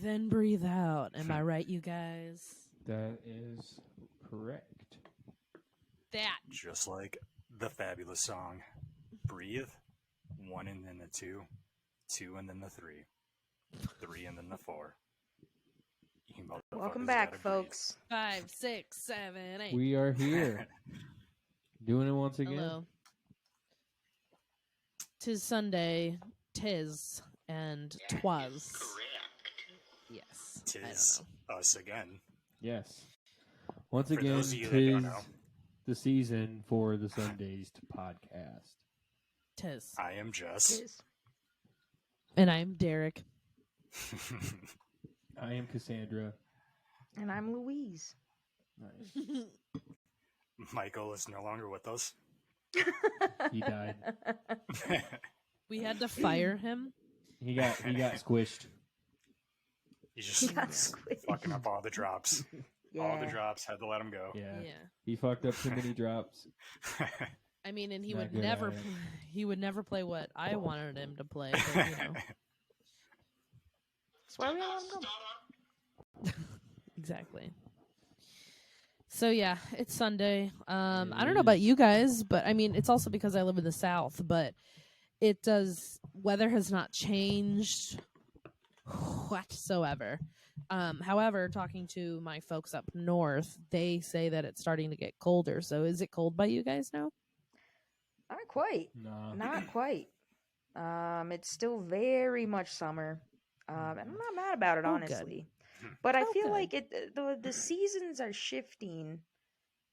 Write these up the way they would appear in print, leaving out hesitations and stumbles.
Breathe in, breathe out. Am I right, you guys? That is correct. That. Just like the fabulous song, Breathe, 1 and then the 2, 2 and then the 3, 3 and then the 4. You Welcome motherfuckers back, gotta folks. 5, 6, 7, 8. We are here. Doing it once again. Hello. 'Tis Sunday, 'tis, and 'twas. Yes. I don't Tis know. us again. Yes. Once For again, those of you that don't tis know, the season for the Sundays podcast. 'Tis. I am Jess. And I'm Derek. I am Cassandra. And I'm Louise. Nice. Michael is no longer with us. He died. We had to fire him. He got squished. He's just got squished. fucking up all the drops. Yeah. All the drops, had to let him go. Yeah. Yeah. He fucked up too many drops. I mean, and he Not would good never at it. he would never play what I wanted him to play, but, you know. That's why we don't let him go. Exactly. So yeah, it's Sunday. I It don't know about is. you guys, but I mean, it's also because I live in the South, but it does weather has not changed whatsoever. However, talking to my folks up north, they say that it's starting to get colder. So is it cold by you guys now? Not quite. Nah. Not quite. It's still very much summer. And I'm not mad about it, Oh, good. honestly. But I Oh, feel good. like the seasons are shifting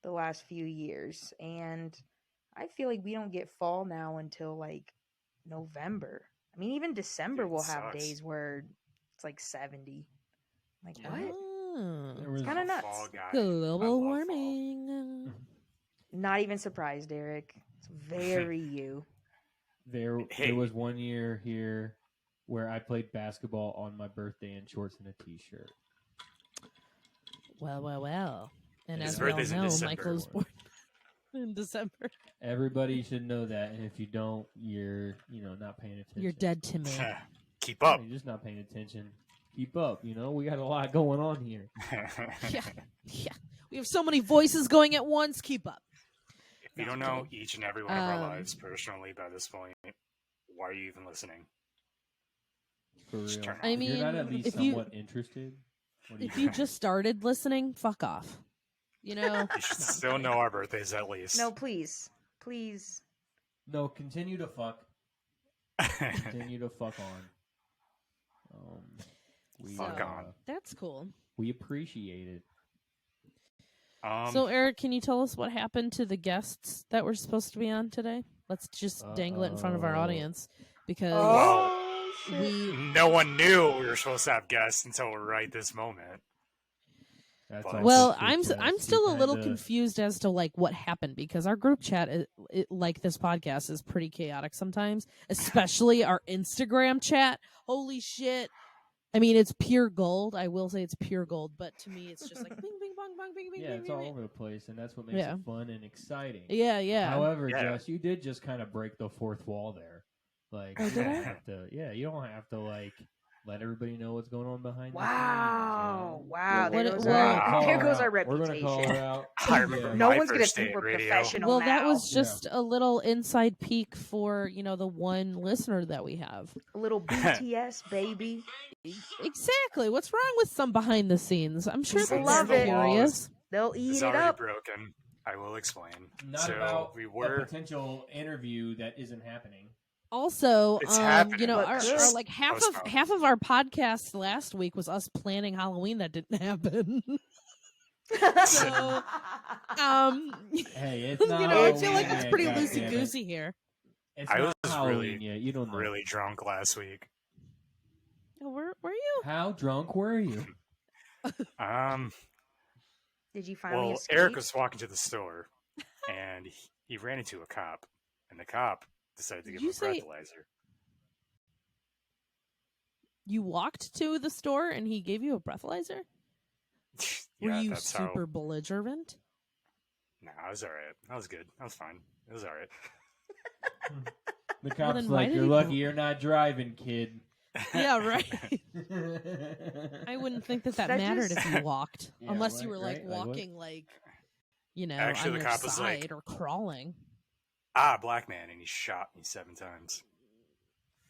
the last few years, and I feel like we don't get fall now until like November. I mean, even December Dude, it we'll have sucks. days where it's like 70. Like what? Oh. There was- Kinda nuts. Fall guy. I Global love fall. warming. Not even surprised, Derek. It's very you. There Hey. was one year here where I played basketball on my birthday in shorts and a t-shirt. Well. And His as we all birthday's in know, December. Michael's born in December. Everybody should know that, and if you don't, you're not paying attention. You're dead to me. Keep up. You're just not paying attention. Keep up. We got a lot going on here. Yeah. We have so many voices going at once. Keep up. If you don't know each and every one of our Um, lives personally by this point, why are you even listening? For real. Just turn I off. If you're not mean, at least if you- somewhat interested, what are you If you doing? just started listening, fuck off. You should still know our birthdays at least. No, please. Please. No, continue to fuck. Continue to fuck on. Fuck on. That's cool. We appreciate it. So, Eric, can you tell us what happened to the guests that were supposed to be on today? Let's just dangle it in front of our Uh-oh. audience because Oh, shit. we no one knew we were supposed to have guests until right this moment. That's Well, all well, shit, I'm Jess. still a You've little had to- confused as to like what happened because our group chat, like this podcast, is pretty chaotic sometimes, especially our Instagram chat. Holy shit! I mean, it's pure gold. I will say it's pure gold, but to me, it's just like bing, bing, bong, bong, bing, bing, Yeah, bing, it's bing, all bing. over the place, and that's what makes Yeah. it fun and exciting. Yeah. However, Yeah. Jess, you did just kind of break the fourth wall there. Like, Oh, you did don't I? have to. Yeah, you don't have to like let everybody know what's going on behind. Wow. the Wow. There What- goes, well- our, Call there her goes out. our We're gonna reputation. call her out. I remember Yeah. No my one's going to first think day we're at radio. professional Well, now. that was Yeah. just a little inside peek for the one listener that we have. A little BTS, baby. Exactly. What's wrong with some behind the scenes? I'm sure People people love are it. curious. They'll eat It's it already up. broken. I will explain. Not so about we a were. potential interview that isn't happening. Also, It's happening, but our good. like half Postponed. of our podcast last week was us planning Halloween that didn't happen. So, Hey, it's not. I feel like Halloween it's yet, pretty goddammit. loosey goosey here. It's I not was Halloween really, yet. You don't know. really drunk last week. Oh, were you? How drunk were you? Did you finally Well, escape? Eric was walking to the store, and he ran into a cop, and the cop decided to give You him a say- breathalyzer. You walked to the store and he gave you a breathalyzer? Were Yeah, you that's super how. belligerent? Nah, I was all right. I was good. I was fine. It was all right. The cop's then why like, did "You're he lucky br- you're not driving, kid." Yeah, right. I wouldn't think that That mattered just- if you walked, Yeah, unless you right, were like right, like what? walking you know, Actually, on the your cop was like- side or crawling. Black man, and he shot me 7 times.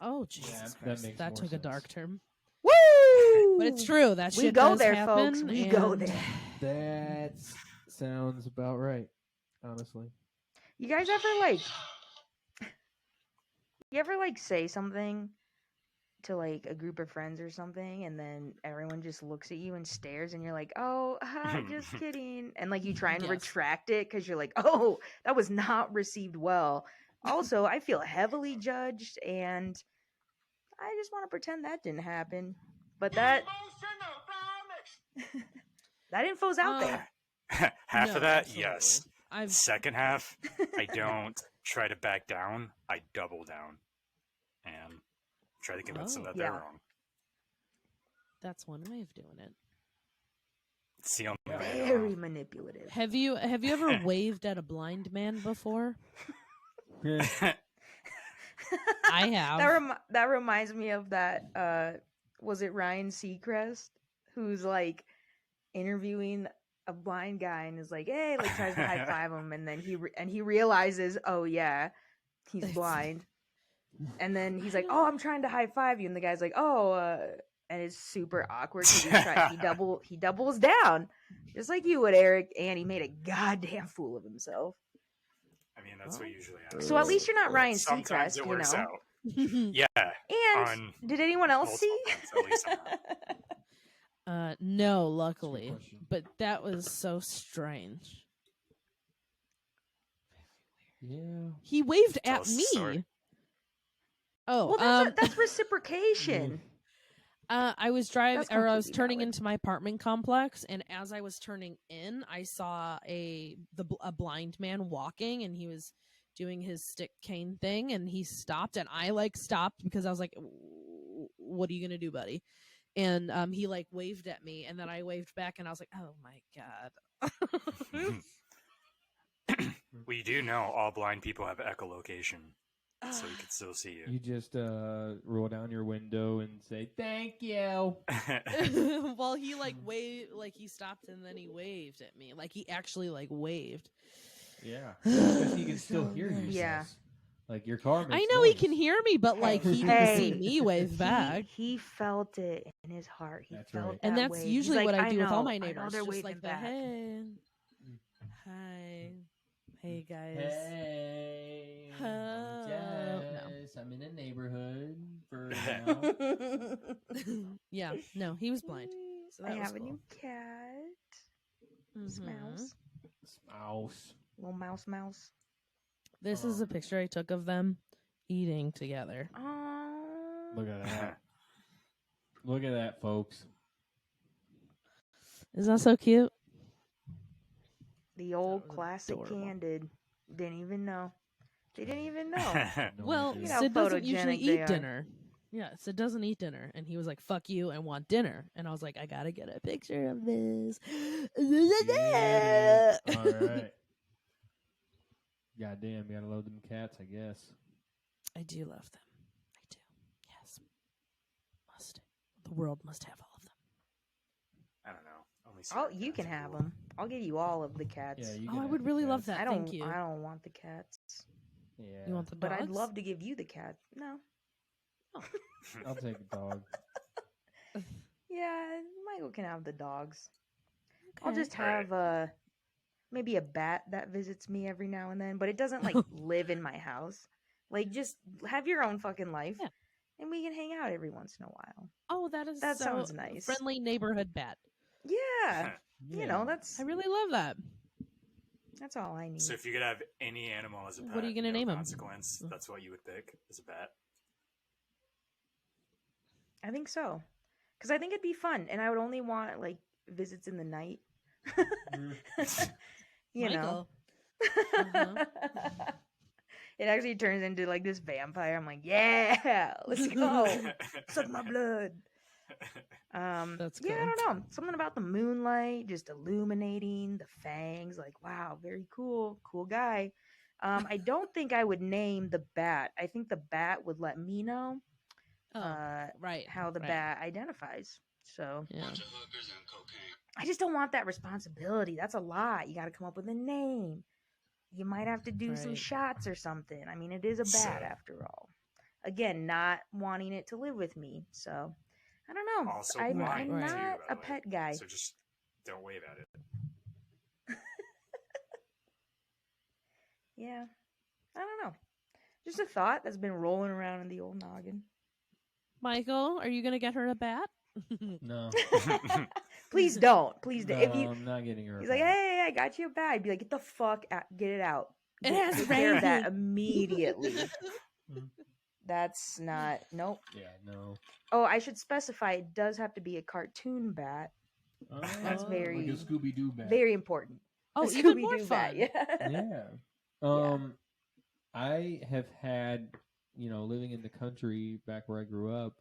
Oh Jesus that Christ, makes that more took a sense. dark turn. Woo! But it's true. That We shit go does there, happen, folks. We go and- there. That sounds about right, honestly. You guys ever like say something to like a group of friends or something, and then everyone just looks at you and stares, and you're like, "Oh, just kidding," and like you try and Yes. retract it because you're like, "Oh, that was not received well." Also, I feel heavily judged, and I just want to pretend that didn't happen. But that that info's out there. Half No, of that, absolutely. yes. I've Second half, I don't try to back down. I double down and try to convince them Oh. that Yeah. they're wrong. that's one way of doing it. It's the only way I know Very how. manipulative. Have you ever waved at a blind man before? I have. That reminds me of that. Was it Ryan Seacrest who's like interviewing a blind guy and is like, "Hey," like tries to high five him, and then he realizes, oh yeah, he's It's- blind, and then he's like, "Oh, I'm trying to high five you," and the guy's like, "Oh," and it's super awkward. 'Cause he doubles down, just like you would, Eric, and he made a goddamn fool of himself. I mean, that's what usually happens. So at least you're not Ryan Sometimes Seacrest, it you works know. out. Yeah. And On did anyone else multiple see? fronts, at least I'm not. No, luckily. question. But that was so strange. Yeah. He waved Tell at us the me. story. Oh, Well, that's reciprocation. I was driving, That's or I was completely turning valid. into my apartment complex, and as I was turning in, I saw a blind man walking, and he was doing his stick cane thing, and he stopped, and I like stopped because I was like, "What are you gonna do, buddy?" And he like waved at me, and then I waved back, and I was like, "Oh my god." We do know all blind people have echolocation, so we can still see you. You just roll down your window and say thank you. Well, he like waved, like he stopped, and then he waved at me, like he actually like waved. Yeah, because he can still So hear you. Yeah. sis. Like your car makes I know he noise. can hear me, but like he didn't see Hey. me wave back. He felt it in his heart. He That's felt right. that And that's wave. He's usually like, what I do with all know, my I know neighbors. they're Just waving like the back. hey, hey guys. Hey, Oh, Jess, I'm in the neighborhood for now. Yeah, no, he was blind. So that I was have a cool. new cat. Mhm. Mouse. Mouse. Little mouse. This is a picture I took of them eating together. Oh. Look at that. Look at that, folks. Is that so cute? The old was classic adorable. Candid. Didn't even know. They didn't even know. No Well, idea. You know, Sid doesn't usually photogenic they eat are. dinner. Yeah, Sid doesn't eat dinner. And he was like, fuck you, I want dinner. And I was like, I gotta get a picture of this. Get it. All right. Goddamn, gotta love them cats, I guess. I do love them. I do. Yes. Must. The world must have all of them. I don't know. Only Oh, certain you cats can are have cool. them. I'll give you all of the cats. Yeah, you Oh, can I have would the really love cats. that. I don't. Thank you. I don't want the cats. Yeah. You want the But dogs? I'd love to give you the cat. No. I'll take a dog. Yeah, Michael can have the dogs. I'll Okay. just Alright. have maybe a bat that visits me every now and then, but it doesn't like live in my house. Like, just have your own fucking life, Yeah. and we can hang out every once in a while. Oh, that is That so sounds nice. friendly neighborhood bat. Yeah, Yeah. you know that's I really love that. all I need. So if you could have any animal as a pet, What are you gonna no name 'em? consequence, that's what you would pick as a bat. I think so, because I think it'd be fun, and I would only want like visits in the night. You know. Michael. Uh-huh. It actually turns into like this vampire. I'm like, yeah, let's go. Suck my blood. That's Yeah, I cool. don't know. Something about the moonlight just illuminating the fangs. Like, wow, very cool. Cool guy. I don't think I would name the bat. I think the bat would let me know. right. how the right. bat identifies. So Yeah. I just don't want that responsibility. That's a lot. You got to come up with a name. You might have to do some Right. shots or something. I mean, it is a bat after all. Again, not wanting it to live with me. So I don't know. Also I'm blind, right. too, not by a the way. pet guy. So just don't wave at it. Yeah. I don't know. Just a thought that's been rolling around in the old noggin. Michael, are you gonna get her a bat? No. Please don't. Please don't. No, If you, I'm not getting her. he's like, hey, I got you a bat. I'd be like, get the fuck out, get it out. It Get- has take care of that raven. immediately. That's not. Nope. Yeah, no. Oh, I should specify. It does have to be a cartoon bat. That's Like very- a Scooby Doo bat. Very important. Oh, A even more Scooby-Doo fun. bat, yeah. Yeah. I have had, living in the country back where I grew up,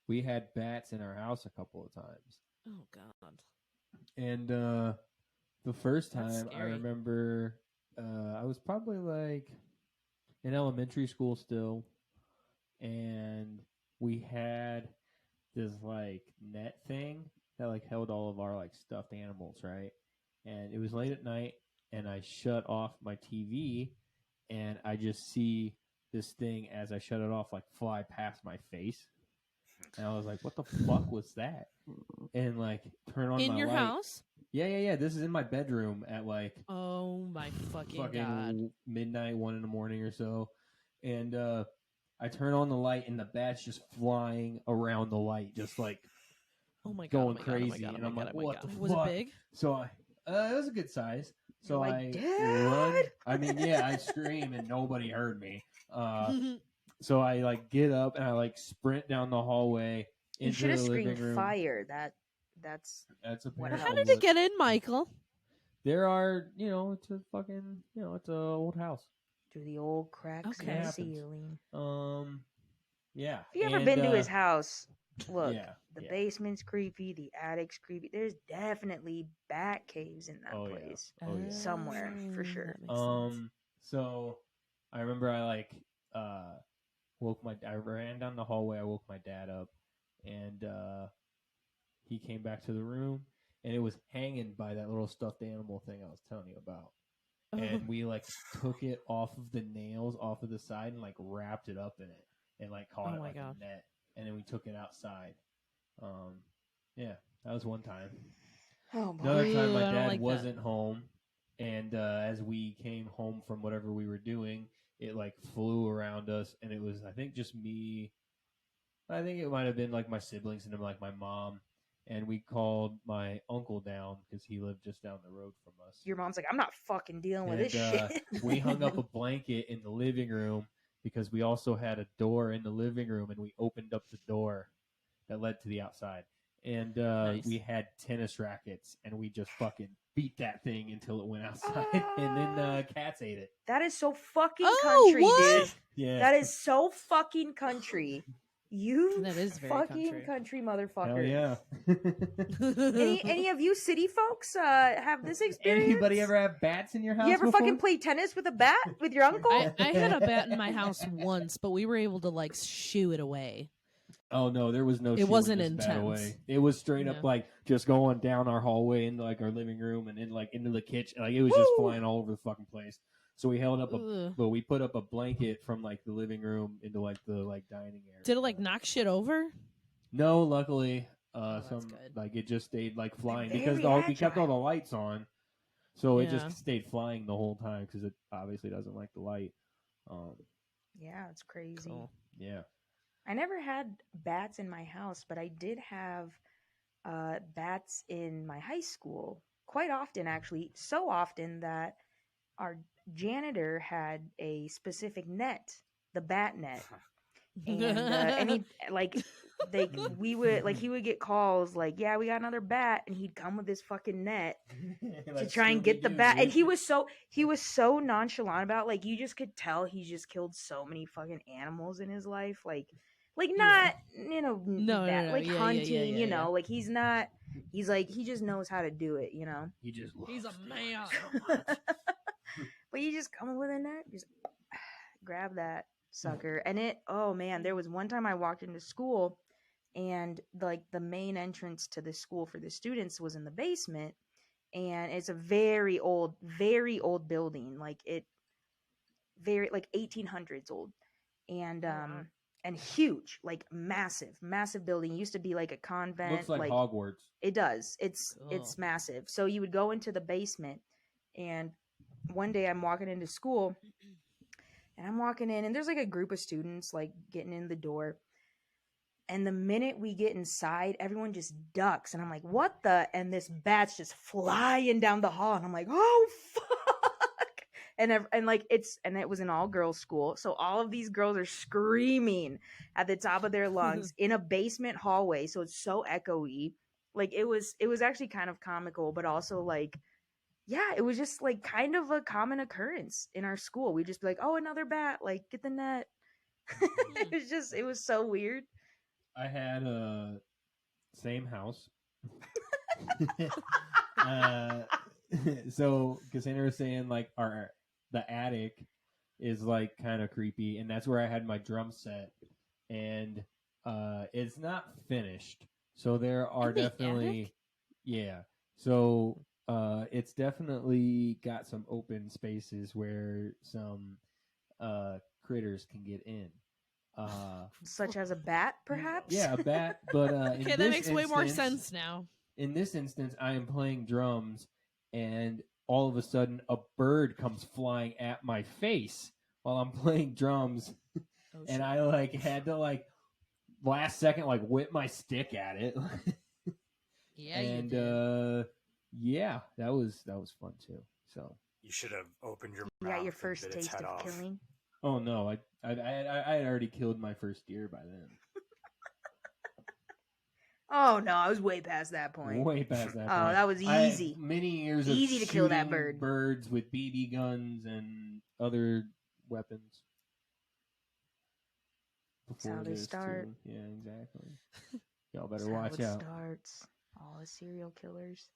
we had bats in our house a couple of times. Oh God. And the first That's time I scary. remember I was probably like in elementary school still, and we had this like net thing that like held all of our like stuffed animals, right? And it was late at night, and I shut off my TV, and I just see this thing as I shut it off like fly past my face, and I was like, "What the fuck was that?" And like turn on In my your light. house? Yeah. This is in my bedroom at like Oh my fucking God. midnight, 1 a.m. or so, and I turn on the light, and the bat's just flying around the light, just like Oh my God. going oh my God, crazy. oh my God, And oh I'm my like, God, oh my what God. the Was fuck? it big? So it was a good size. So You're like, I "Dad!" run. I mean, yeah, I scream and nobody heard me. So I like get up and I like sprint down the hallway You into should the have living screamed room. fire. That's That's What apparently How did helps. it get in, Michael? There are, it's a fucking, it's a old house. through the old cracks Okay. in the Happens. ceiling. Yeah. If you ever And, been to his house, look, yeah, the yeah. basement's creepy, the attic's creepy. There's definitely bat caves in that Oh, yeah. place. Oh, yeah. Somewhere, for sure. That makes sense. So I remember I like I ran down the hallway, I woke my dad up, and he came back to the room, and it was hanging by that little stuffed animal thing I was telling you about. And we like took it off of the nails off of the side and like wrapped it up in it and like caught Oh it my like God. a net, and then we took it outside. Yeah, that was one time. Oh boy. Another time, Ooh, my I don't dad like that. wasn't home, and as we came home from whatever we were doing, it like flew around us, and it was, I think, just me. I think it might have been like my siblings and then like my mom, and we called my uncle down because he lived just down the road from us. Your mom's like, I'm not fucking dealing with And this shit. we hung up a blanket in the living room because we also had a door in the living room, and we opened up the door that led to the outside. And Nice. we had tennis rackets, and we just fucking beat that thing until it went outside. And then cats ate it. That is so fucking Oh, country, what? dude. Yeah. That is so fucking country. You That is very fucking country. motherfucker. Hell yeah. Any of you city folks have this experience? Anybody ever have bats in your house You ever before? fucking play tennis with a bat with your uncle? I had a bat in my house once, but we were able to like shoo it away. Oh no, there was no. It wasn't shooing this bat intense. away. It was straight up Yeah. like just going down our hallway into like our living room and then like into the kitchen. Like it was just Woo! flying all over the fucking place. So we held up Ugh. but we put up a blanket from like the living room into like the like dining area. Did it like knock shit over? No, luckily, that's some good. like it just stayed like flying Very because we kept all the agile. lights on, so it Yeah. just stayed flying the whole time because it obviously doesn't like the light. Yeah, it's crazy. Cool. Yeah. I never had bats in my house, but I did have bats in my high school quite often, actually. So often that our janitor had a specific net, the bat net. And he like he would get calls like, yeah, we got another bat, and he'd come with this fucking net to try and get the bat. And he was so nonchalant about, like, you just could tell he's just killed so many fucking animals in his life, like not No, like yeah, hunting, yeah. like he's not. He's like, he just knows how to do it, He just He's a loves man. so much. But you just come with a net, just grab that. sucker. And oh man, there was one time I walked into school, and like the main entrance to the school for the students was in the basement, and it's a very old building, like 1800s old, and wow. and huge, like massive building. It used to be like a convent. Looks like Hogwarts. It does. It's Cool. massive. So you would go into the basement, and one day I'm walking into school, and I'm walking in, and there's like a group of students like getting in the door. And the minute we get inside, everyone just ducks, and I'm like, "What the?" And this bat's just flying down the hall, and I'm like, "Oh fuck!" And it was an all girls school, so all of these girls are screaming at the top of their lungs in a basement hallway, so it's so echoey. Like it was actually kind of comical, but also like, yeah, it was just like kind of a common occurrence in our school. We'd just be like, "Oh, another bat! Like get the net." It was so weird. I had a same house. So Cassandra was saying like the attic is like kind of creepy, and that's where I had my drum set, and it's not finished, so there are In the definitely attic? yeah. So it's definitely got some open spaces where some critters can get in. Such as a bat, perhaps. Yeah, a bat. But in Okay, that this makes way more instance- sense now. In this instance, I am playing drums, and all of a sudden, a bird comes flying at my face while I'm playing drums, Oh, and shit. I like had to like last second like whip my stick at it. Yeah, and you did. yeah, that was fun too. So You should have opened your You mouth. got your and first bit its taste head of off. killing. oh no, I had already killed my first deer by then. Oh no, I was way past that point. Way past that. Oh, point. that was I had easy. many years Easy of to kill that shooting bird. birds with BB guns and other weapons. That's how Before they this, start. too. Yeah, exactly. Y'all better That's how watch it out. starts. All the serial killers.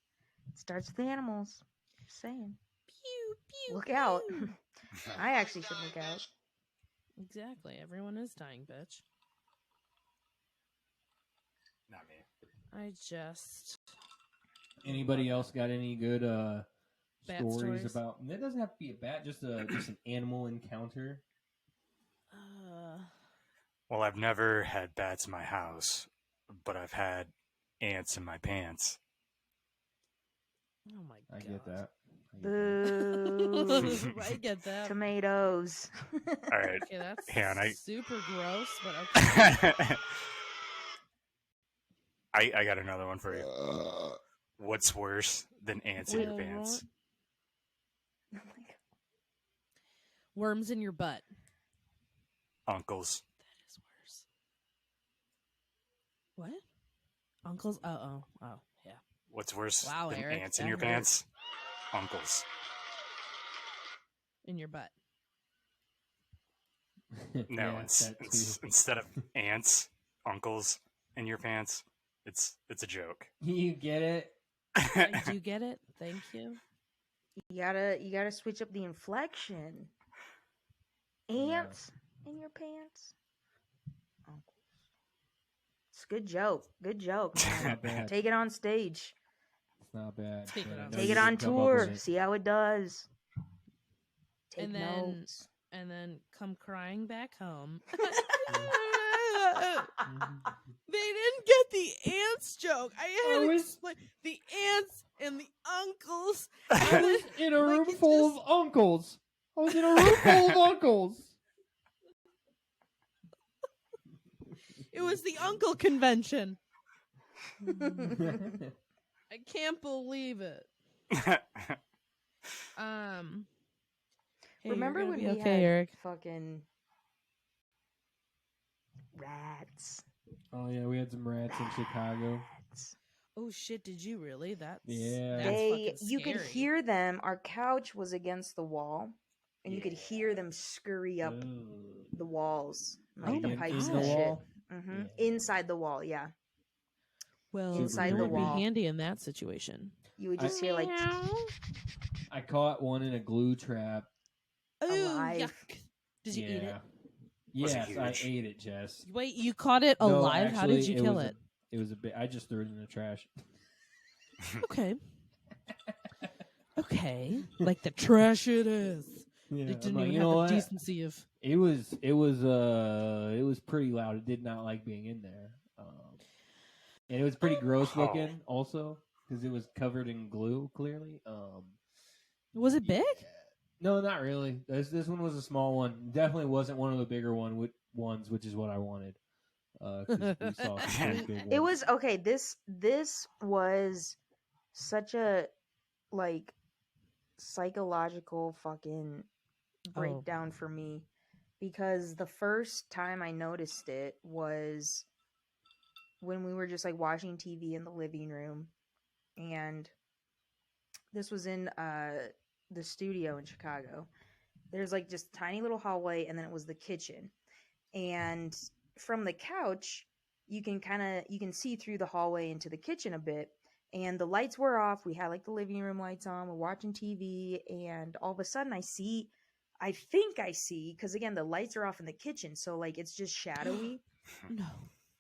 It starts with animals. Just saying. Pew, pew, Look out. pew. I actually should look out. Exactly. Everyone is dying, bitch. Not me. I just. Anybody else got any good Bat stories stories? about? It doesn't have to be a bat, just an animal encounter. Well, I've never had bats in my house, but I've had ants in my pants. Oh my god. I get that. Boo. I get that. Tomatoes. All right. Okay, that's Hang on, super gross, but okay. I got another one for you. What's worse than ants in your Wait, pants? Oh my God. Worms in your butt. Uncles. That is worse. What? Uncles? Oh, yeah. What's worse Wow, than Eric, ants in that your hurt. pants? Uncles. In your butt. No, Yeah, that too. instead of ants, uncles in your pants. It's a joke. You get it? I do get it. Thank you. You gotta switch up the inflection. Ants in your pants. Uncles. It's a good joke. Good joke. man. Not bad. Take it on stage. It's not bad. Take it but I on know Take you it can on come up tour. with it. See how it does. Take And then- notes. And then come crying back home. They didn't get the ants joke. I had to was- explain the ants and the uncles. I was in a Like, room it full just- of uncles. I was in a room full of uncles. It was the uncle convention. I can't believe it. Hey, Remember you're when gonna we be okay, had Eric? fucking rats? Oh yeah, we had some rats in Chicago. Rats. Oh shit! Did you really? That's Yeah. That's fucking You could scary. hear them. Our couch was against the wall, and you could Yeah. hear them scurry up Ooh. the walls, Oh like the my pipes God. and shit. wall? Hmm Yeah. Inside the wall, yeah. Well, Inside that the would wall. be handy in that situation. You would just hear like I caught one in a glue trap. Ooh, Alive. yuck! Did you eat it? Was it Yes, I huge? ate it, Jess. Wait, you caught it No, alive? How did actually, you kill was it? It was a bit. I just threw it in the trash. Okay. Okay. Like the trash it is. Yeah, It I'm didn't like, even you have know the what? decency of. It was pretty loud. It did not like being in there, and it was pretty gross looking also because it was covered in glue. Clearly, Was it big? no, not really. This one was a small one. Definitely wasn't one of the bigger ones, which is what I wanted. 'Cause we saw some pretty big ones. It was okay. This was such a like psychological fucking breakdown for me because the first time I noticed it was when we were just like watching TV in the living room, and this was in the studio in Chicago. There's like just a tiny little hallway, and then it was the kitchen, and from the couch you can see through the hallway into the kitchen a bit, and the lights were off. We had like the living room lights on, we're watching TV, and all of a sudden I think I see, because again the lights are off in the kitchen, so like it's just shadowy. No.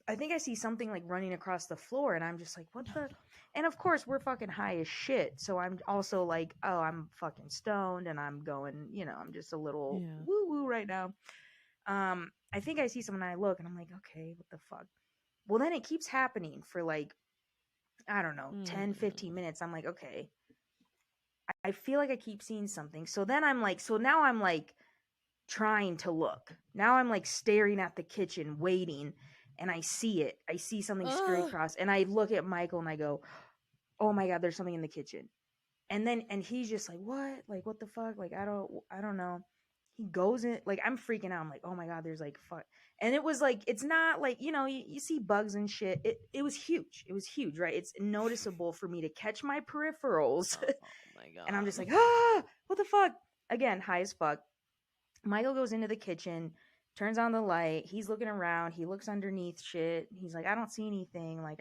I think I see something like running across the floor, and I'm just like, what the? And of course, we're fucking high as shit. So I'm also like, oh, I'm fucking stoned, and I'm going, I'm just a little woo woo right now. I think I see something, and I look, and I'm like, okay, what the fuck? Well, then it keeps happening for like, I don't know, 10, 15 minutes. I'm like, okay. I feel like I keep seeing something. So then now I'm like trying to look. Now I'm like staring at the kitchen, waiting. And I see it. I see something scurry across, and I look at Michael and I go, "Oh my god, there's something in the kitchen." And he's just like, "What? Like what the fuck? Like I don't know." He goes in, like I'm freaking out. I'm like, "Oh my god, there's like fuck." And it was like, it's not like, you see bugs and shit. It was huge. It was huge, right? It's noticeable for me to catch my peripherals. Oh my god. And I'm just like, what the fuck? Again, high as fuck. Michael goes into the kitchen, turns on the light. He's looking around. He looks underneath shit. He's like, I don't see anything. Like,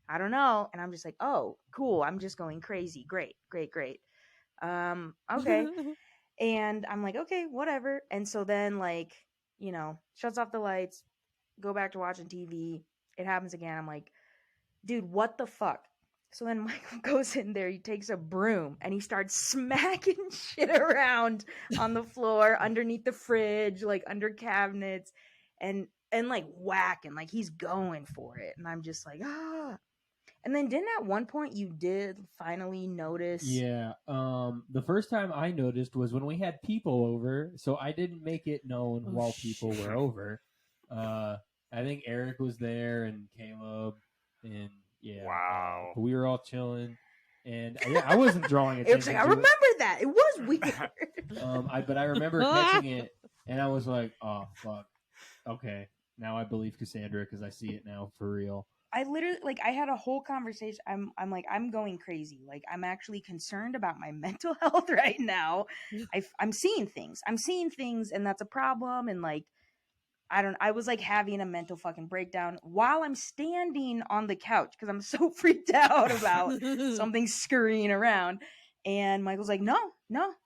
I don't know. And I'm just like, oh, cool. I'm just going crazy. Great. Okay. And I'm like, okay, whatever. And so then, like, shuts off the lights, go back to watching TV. It happens again. I'm like, dude, what the fuck? So then Michael goes in there, he takes a broom, and he starts smacking shit around on the floor, underneath the fridge, like under cabinets, and like whacking, like he's going for it. And I'm just like, ah. And then didn't at one point you did finally notice? Yeah. The first time I noticed was when we had people over, so I didn't make it known while people were over. I think Eric was there and Caleb and yeah. Wow. We were all chilling, and I wasn't drawing attention. It was like, I remember that. It was weird. But I remember catching it, and I was like, oh fuck. Okay, now I believe Cassandra because I see it now for real. I literally, like, I had a whole conversation. I'm like, I'm going crazy. Like, I'm actually concerned about my mental health right now. I'm seeing things. And that's a problem. And like, I was like having a mental fucking breakdown while I'm standing on the couch because I'm so freaked out about something scurrying around. And Michael's like, no,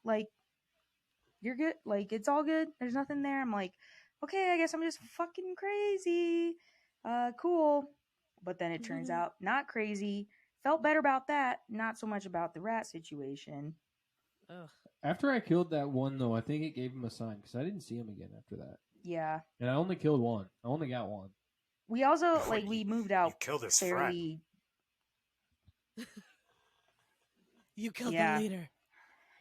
like, you're good. Like, it's all good. There's nothing there. I'm like, okay, I guess I'm just fucking crazy. Cool. But then it turns out not crazy. Felt better about that. Not so much about the rat situation. Ugh. After I killed that one, though, I think it gave him a sign because I didn't see him again after that. Yeah. And I only killed one. I only got one. We also, like, we moved out You killed his fairly... You killed the leader.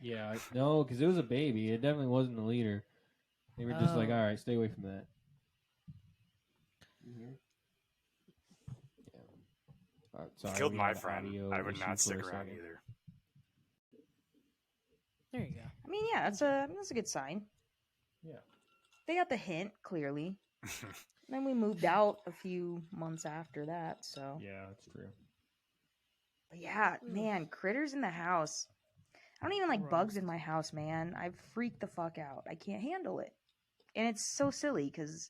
Yeah, no, because it was a baby. It definitely wasn't the leader. They were just like, all right, stay away from that. You killed my friend. I would not stick around either. There you go. I mean, yeah, that's a good sign. Yeah. They got the hint, clearly. Then we moved out a few months after that, so. Yeah, that's true. But yeah, man, critters in the house. I don't even like bugs in my house, man. I freak the fuck out. I can't handle it. And it's so silly, because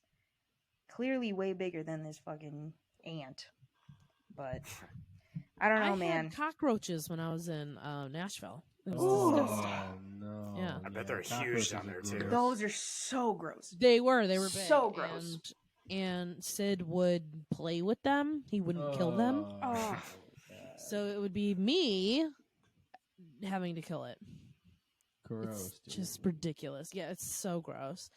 clearly way bigger than this fucking ant. But I don't know, man. I had cockroaches when I was in Nashville. It was Oh, disgusting. no. Yeah. I bet they're huge cockroaches down are there, too. gross. Those are so gross. They were big. So gross. And Sid would play with them. He wouldn't kill them. Oh. God. So it would be me having to kill it. Gross, It's dude. just ridiculous. Yeah, it's so gross.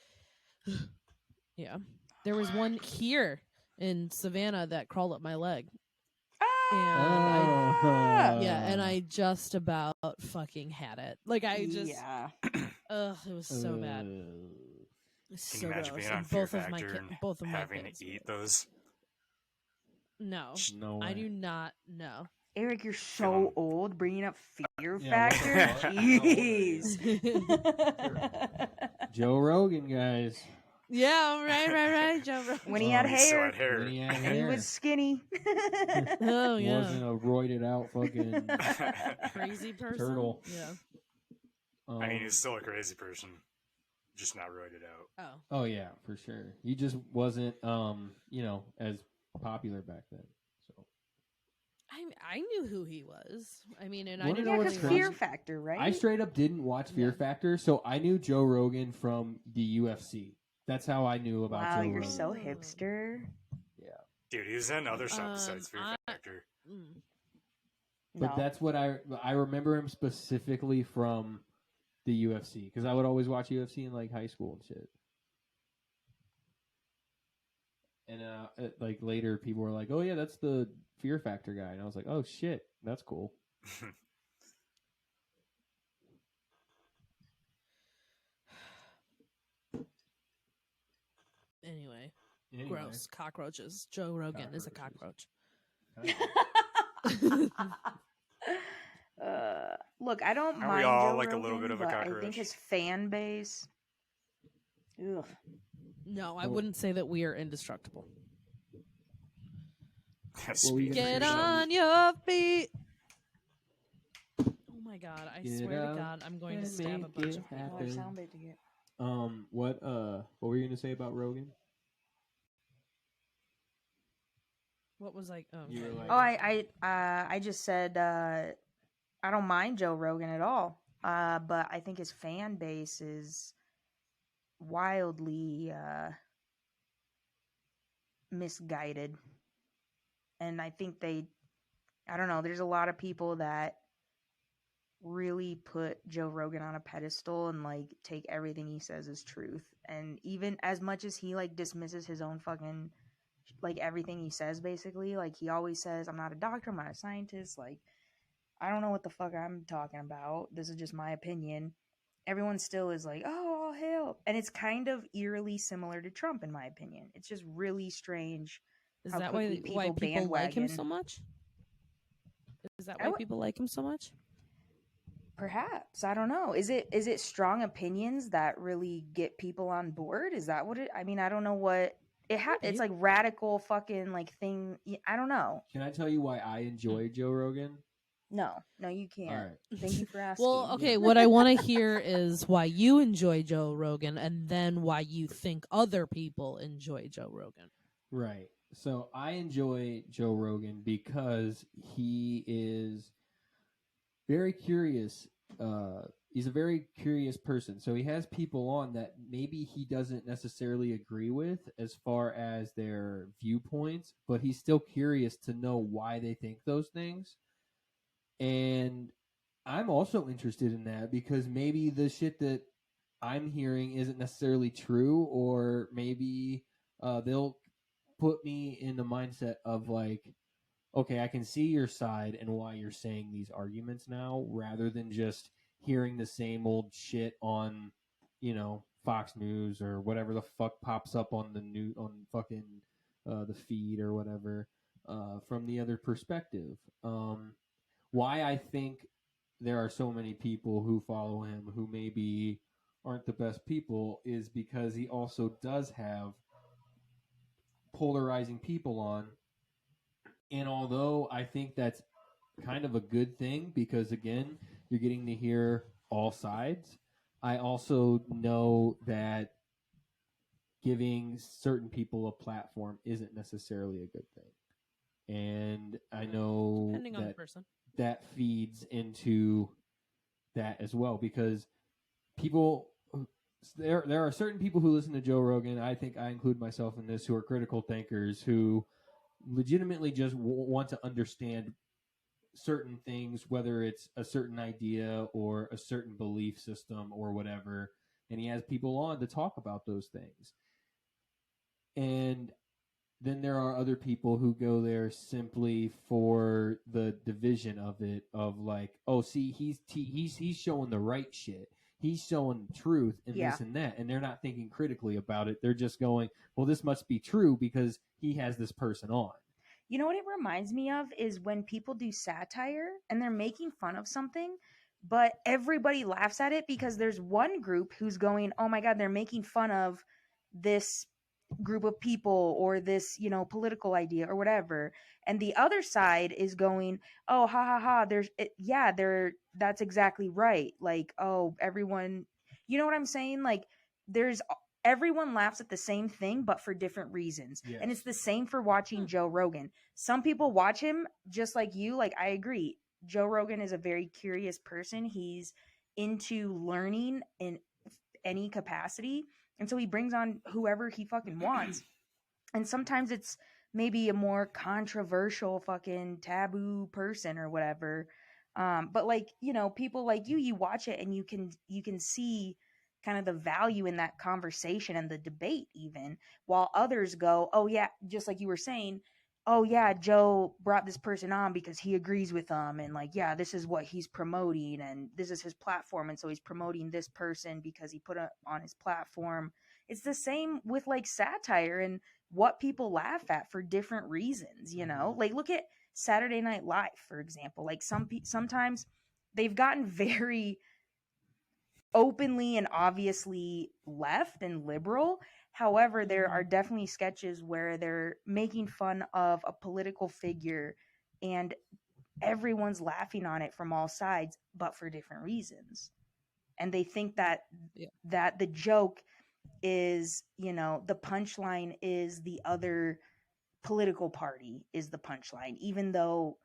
Yeah. There was one here in Savannah that crawled up my leg. And I just about fucking had it. Like I just Yeah. ugh, it was so bad. It's Can so you imagine gross. being on And Fear both of my Factor and both of my having kids. to eat those? No. No I way. do not know. Eric, you're so Feeling- old bringing up Fear Yeah, what the Factor. fuck? How old are you? Jeez. Joe Rogan, guys. Yeah, right, Joe. When he had Oh, He still hair, had hair. When he had and he hair. was skinny. Oh yeah. Wasn't a roided out fucking Crazy person. turtle. Yeah. I mean, he's still a crazy person, just not roided out. Oh. Oh yeah, for sure. He just wasn't as popular back then. So I knew who he was. I mean, and I Wanna didn't know Yeah, what's because really Fear watch- Factor, right? I straight up didn't watch Fear Yeah. Factor, so I knew Joe Rogan from the UFC. That's how I knew about Wow, Joe you're Rogan. so hipster. Dude, he was in other stuff besides Fear I- Factor. Mm. But No. that's what I remember him specifically from the UFC because I would always watch UFC in like high school and shit. And like later, people were like, "Oh yeah, that's the Fear Factor guy," and I was like, "Oh shit, that's cool." Anyway, Anyway. gross cockroaches. Joe Rogan is a Cockroaches. cockroach. Look, I don't Aren't we mind all Joe like a Rogan, little bit of a but I cockroach? think his fan base. Ugh. No, I Well- wouldn't say that we are indestructible. Speak were you for gonna Get yourself. on your feet. Oh my god! I Get swear to up God, I'm going to and stab a make bunch it of people. happen. Another soundbite to get. What were you gonna say about Rogan? What was I? Oh, You were okay. like- Oh, I just said I don't mind Joe Rogan at all. But I think his fan base is wildly misguided. And I think I don't know, there's a lot of people that really put Joe Rogan on a pedestal and like take everything he says as truth. And even as much as he like dismisses his own fucking like everything he says basically, like he always says, I'm not a doctor, I'm not a scientist, like I don't know what the fuck I'm talking about. This is just my opinion. Everyone still is like, oh, all hail. And it's kind of eerily similar to Trump, in my opinion. It's just really strange. Is how that quickly why people like him bandwagon. so much? Is that I why would- people like him so much? Perhaps. I don't know. Is it strong opinions that really get people on board? Is that what it I mean, I don't know what it's Maybe. like radical fucking like thing. I don't know. Can I tell you why I enjoy Joe Rogan? No, you can't. All right. Thank you for asking. Well, okay, what I want to hear is why you enjoy Joe Rogan and then why you think other people enjoy Joe Rogan. Right. So I enjoy Joe Rogan because he is very curious. He's a very curious person. So he has people on that maybe he doesn't necessarily agree with as far as their viewpoints, but he's still curious to know why they think those things. And I'm also interested in that because maybe the shit that I'm hearing isn't necessarily true, or maybe they'll put me in the mindset of like, okay, I can see your side and why you're saying these arguments now, rather than just hearing the same old shit on, Fox News or whatever the fuck pops up on fucking the feed or whatever from the other perspective. Why I think there are so many people who follow him who maybe aren't the best people is because he also does have polarizing people on. And although I think that's kind of a good thing because, again, you're getting to hear all sides, I also know that giving certain people a platform isn't necessarily a good thing. And I know Depending on the that person. that feeds into that as well because people. There are certain people who listen to Joe Rogan. I think I include myself in this, who are critical thinkers who legitimately just want to understand certain things, whether it's a certain idea or a certain belief system or whatever. And he has people on to talk about those things. And then there are other people who go there simply for the division of it, of like, oh, see, he's showing the right shit. He's showing the truth and this and that, and they're not thinking critically about it. They're just going, well, this must be true because he has this person on. You know what it reminds me of is when people do satire and they're making fun of something, but everybody laughs at it because there's one group who's going, oh my God, they're making fun of this group of people or this, you know, political idea or whatever. And the other side is going, oh, ha ha ha, that's exactly right. Like, oh, everyone, you know what I'm saying? Like, everyone laughs at the same thing, but for different reasons. Yes. And it's the same for watching Joe Rogan. Some people watch him just like you. Like, I agree. Joe Rogan is a very curious person. He's into learning in any capacity. And so he brings on whoever he fucking wants. And sometimes it's maybe a more controversial fucking taboo person or whatever. But like, you know, people like you watch it and you can see kind of the value in that conversation and the debate even, while others go, oh yeah, just like you were saying, oh yeah, Joe brought this person on because he agrees with them, and like, yeah, this is what he's promoting and this is his platform, and so he's promoting this person because he put it on his platform. It's the same with like satire and what people laugh at for different reasons, you know? Like, look at Saturday Night Live, for example. Like, sometimes they've gotten very openly and obviously left and liberal. However, there are definitely sketches where they're making fun of a political figure and everyone's laughing on it from all sides, but for different reasons. And they think that that the joke is, you know, the punchline is the other political party is the punchline, even though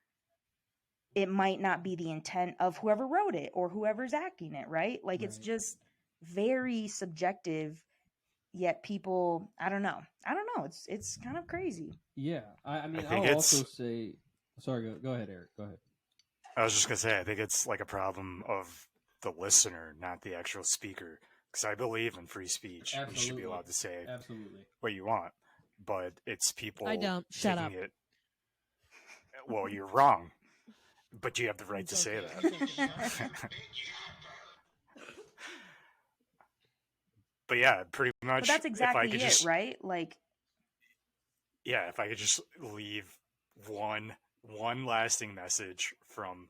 it might not be the intent of whoever wrote it or whoever's acting it, right? Like, it's just very subjective, yet people, I don't know. It's kind of crazy. Yeah. I mean, think I'll also say, sorry, go ahead, Eric. Go ahead. I was just going to say, I think it's like a problem of the listener, not the actual speaker. Because I believe in free speech. Absolutely. You should be allowed to say Absolutely what you want. But it's people I don't. Shut up. taking it. Well, you're wrong. But you have the right to say that. But yeah, pretty much. But that's exactly it, right? Like, yeah, if I could just leave one lasting message from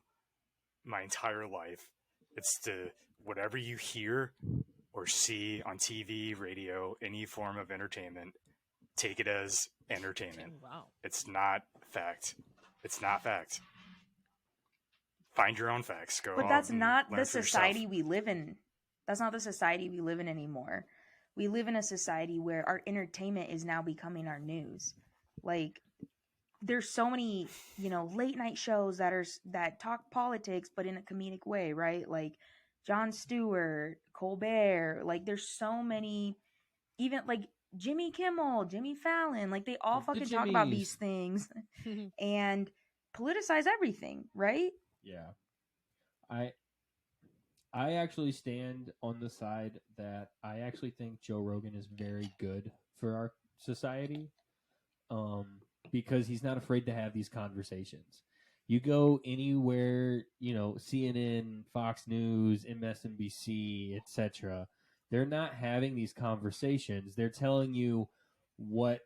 my entire life, it's to whatever you hear or see on TV, radio, any form of entertainment, take it as entertainment. Wow. It's not fact. It's not fact. Find your own facts. Go. But that's not the society yourself. we live in. That's not the society we live in anymore. We live in a society where our entertainment is now becoming our news. Like, there's so many, you know, late night shows that talk politics, but in a comedic way, right? Like Jon Stewart, Colbert. Like, there's so many, even like Jimmy Kimmel, Jimmy Fallon. Like, they all fucking talk about these things and politicize everything, right? Yeah. I actually stand on the side that I actually think Joe Rogan is very good for our society, because he's not afraid to have these conversations. You go anywhere, you know, CNN, Fox News, MSNBC, etc. They're not having these conversations. They're telling you what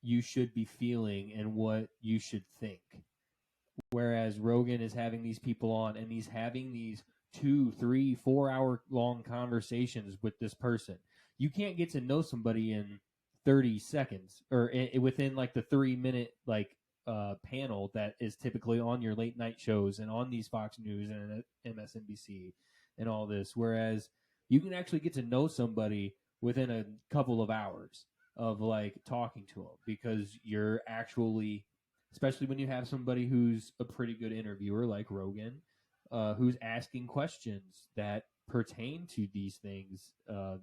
you should be feeling and what you should think. Whereas Rogan is having these people on and he's having these 2, 3, 4 hour long conversations with this person. You can't get to know somebody in 30 seconds or within like the 3-minute like panel that is typically on your late night shows and on these Fox News and MSNBC and all this. Whereas you can actually get to know somebody within a couple of hours of like talking to them, because you're actually, especially when you have somebody who's a pretty good interviewer like Rogan, who's asking questions that pertain to these things,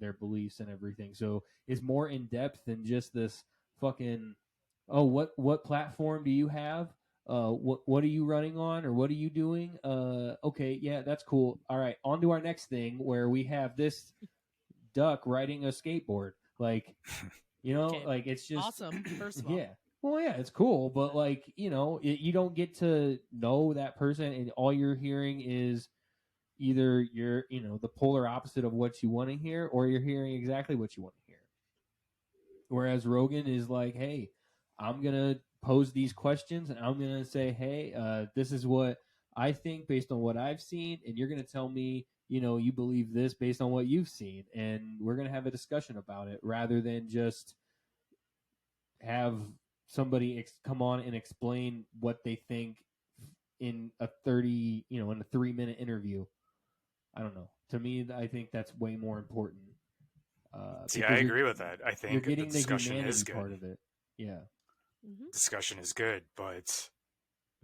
their beliefs and everything. So it's more in depth than just this fucking, oh, what platform do you have? What are you running on, or what are you doing? Okay, yeah, that's cool. All right, on to our next thing, where we have this duck riding a skateboard. Like, Okay. like it's just Awesome. First of all, yeah. Well, yeah, it's cool, but like, you don't get to know that person, and all you're hearing is either you're, the polar opposite of what you want to hear, or you're hearing exactly what you want to hear. Whereas Rogan is like, hey, I'm gonna pose these questions, and I'm gonna say, hey, this is what I think based on what I've seen, and you're gonna tell me, you believe this based on what you've seen, and we're gonna have a discussion about it, rather than just have somebody come on and explain what they think in a 3-minute interview. I don't know. To me, I think that's way more important. See, I agree with that. I You're think the getting the discussion humanity is part good. of it. Yeah. mm-hmm. Discussion is good, but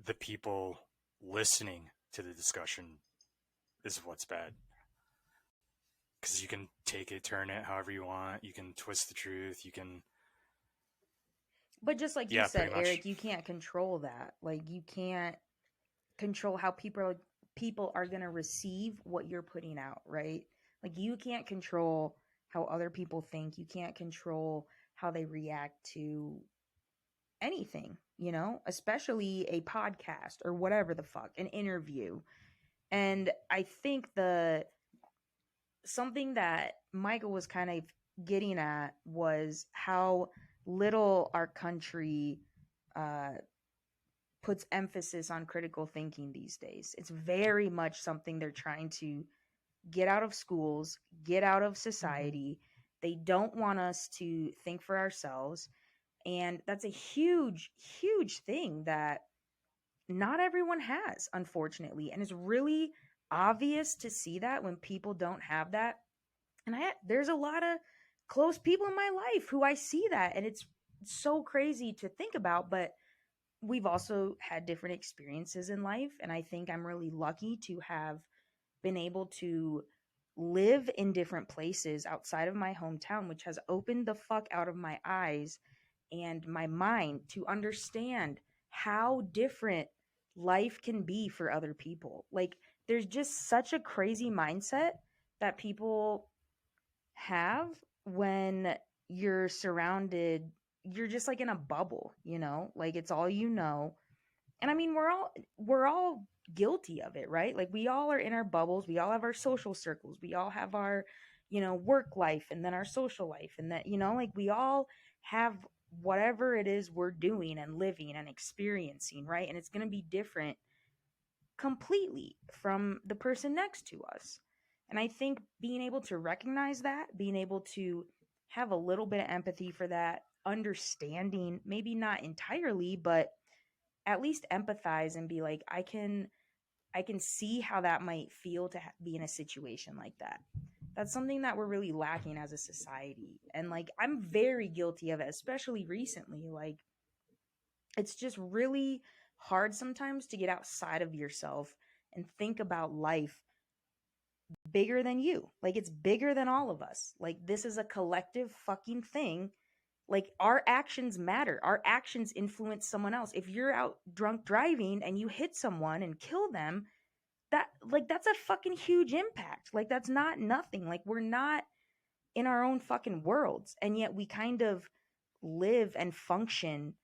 the people listening to the discussion is what's bad. Because you can take it, turn it however you want. You can twist the truth. You can. But just like you Yeah, said, pretty much. Eric, you can't control that. Like you can't control how people are going to receive what you're putting out, right? Like you can't control how other people think. You can't control how they react to anything, especially a podcast or whatever the fuck, an interview. And I think something that Michael was kind of getting at was how little our country puts emphasis on critical thinking these days. It's very much something they're trying to get out of schools, get out of society. They don't want us to think for ourselves. And that's a huge, huge thing that not everyone has, unfortunately. And it's really obvious to see that when people don't have that. And there's a lot of close people in my life who I see that. And it's so crazy to think about. But we've also had different experiences in life. And I think I'm really lucky to have been able to live in different places outside of my hometown, which has opened the fuck out of my eyes and my mind to understand how different life can be for other people. Like, there's just such a crazy mindset that people have when you're surrounded, you're just like in a bubble, like it's all you know. And I mean, we're all guilty of it, right? Like we all are in our bubbles, we all have our social circles, we all have our work life, and then our social life, and that like we all have whatever it is we're doing and living and experiencing, right? And it's going to be different completely from the person next to us. And I think being able to recognize that, being able to have a little bit of empathy for that, understanding, maybe not entirely, but at least empathize and be like, I can see how that might feel to be in a situation like that. That's something that we're really lacking as a society. And like, I'm very guilty of it, especially recently. Like, it's just really hard sometimes to get outside of yourself and think about life bigger than you. Like, it's bigger than all of us. Like, this is a collective fucking thing. Like, our actions matter. Our actions influence someone else. If you're out drunk driving and you hit someone and kill them, that's a fucking huge impact. Like, that's not nothing. Like, we're not in our own fucking worlds, and yet we kind of live and function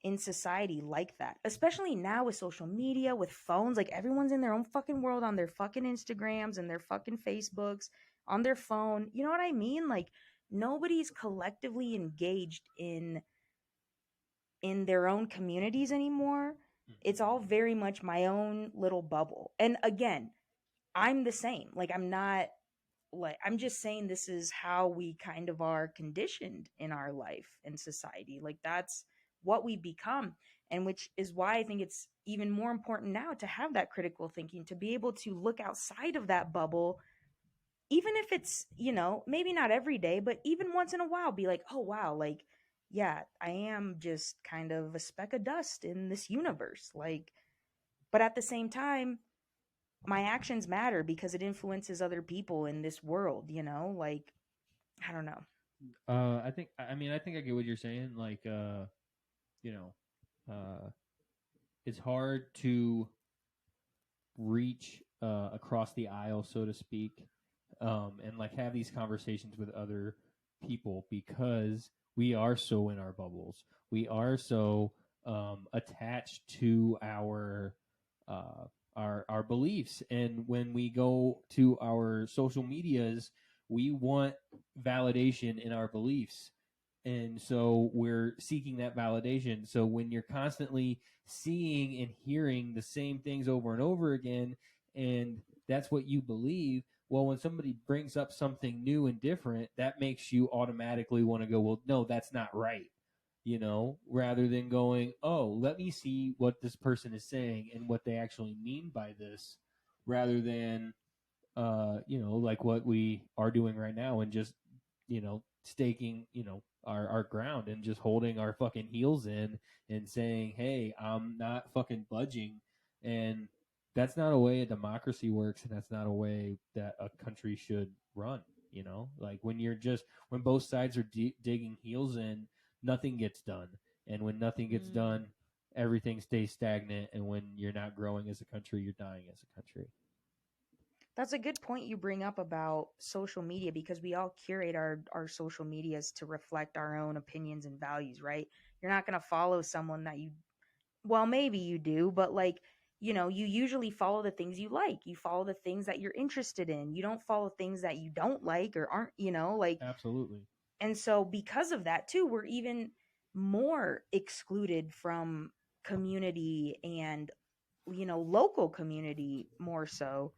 in society like that, especially now with social media, with phones. Like, everyone's in their own fucking world on their fucking Instagrams and their fucking Facebooks, on their phone. You know what I mean? Like, nobody's collectively engaged in their own communities anymore. It's all very much my own little bubble. And again, I'm the same. Like, I'm just saying this is how we kind of are conditioned in our life and society. Like, that's what we become. And which is why I think it's even more important now to have that critical thinking, to be able to look outside of that bubble, even if it's, maybe not every day, but even once in a while, be like, oh, wow, like, yeah, I am just kind of a speck of dust in this universe. Like, but at the same time, my actions matter because it influences other people in this world, you know? Like, I don't know. I think I get what you're saying. Like, you know, it's hard to reach across the aisle, so to speak, and like have these conversations with other people because we are so in our bubbles. We are so attached to our beliefs, and when we go to our social medias, we want validation in our beliefs. And so we're seeking that validation. So when you're constantly seeing and hearing the same things over and over again, and that's what you believe, well, when somebody brings up something new and different, that makes you automatically want to go, well, no, that's not right, you know, rather than going, oh, let me see what this person is saying and what they actually mean by this, rather than, you know, like what we are doing right now and just, you know, staking, you know, our ground and just holding our fucking heels in and saying, hey, I'm not fucking budging. And that's not a way a democracy works, and that's not a way that a country should run, you know? Like when both sides are digging heels in, nothing gets done. And when nothing gets done, everything stays stagnant. And when you're not growing as a country, you're dying as a country. That's a good point you bring up about social media, because we all curate our social medias to reflect our own opinions and values, right? You're not going to follow someone that well, maybe you do, but like, you know, you usually follow the things you like. You follow the things that you're interested in. You don't follow things that you don't like or aren't, you know, like. Absolutely. And so because of that too, we're even more excluded from community and, you know, local community more so.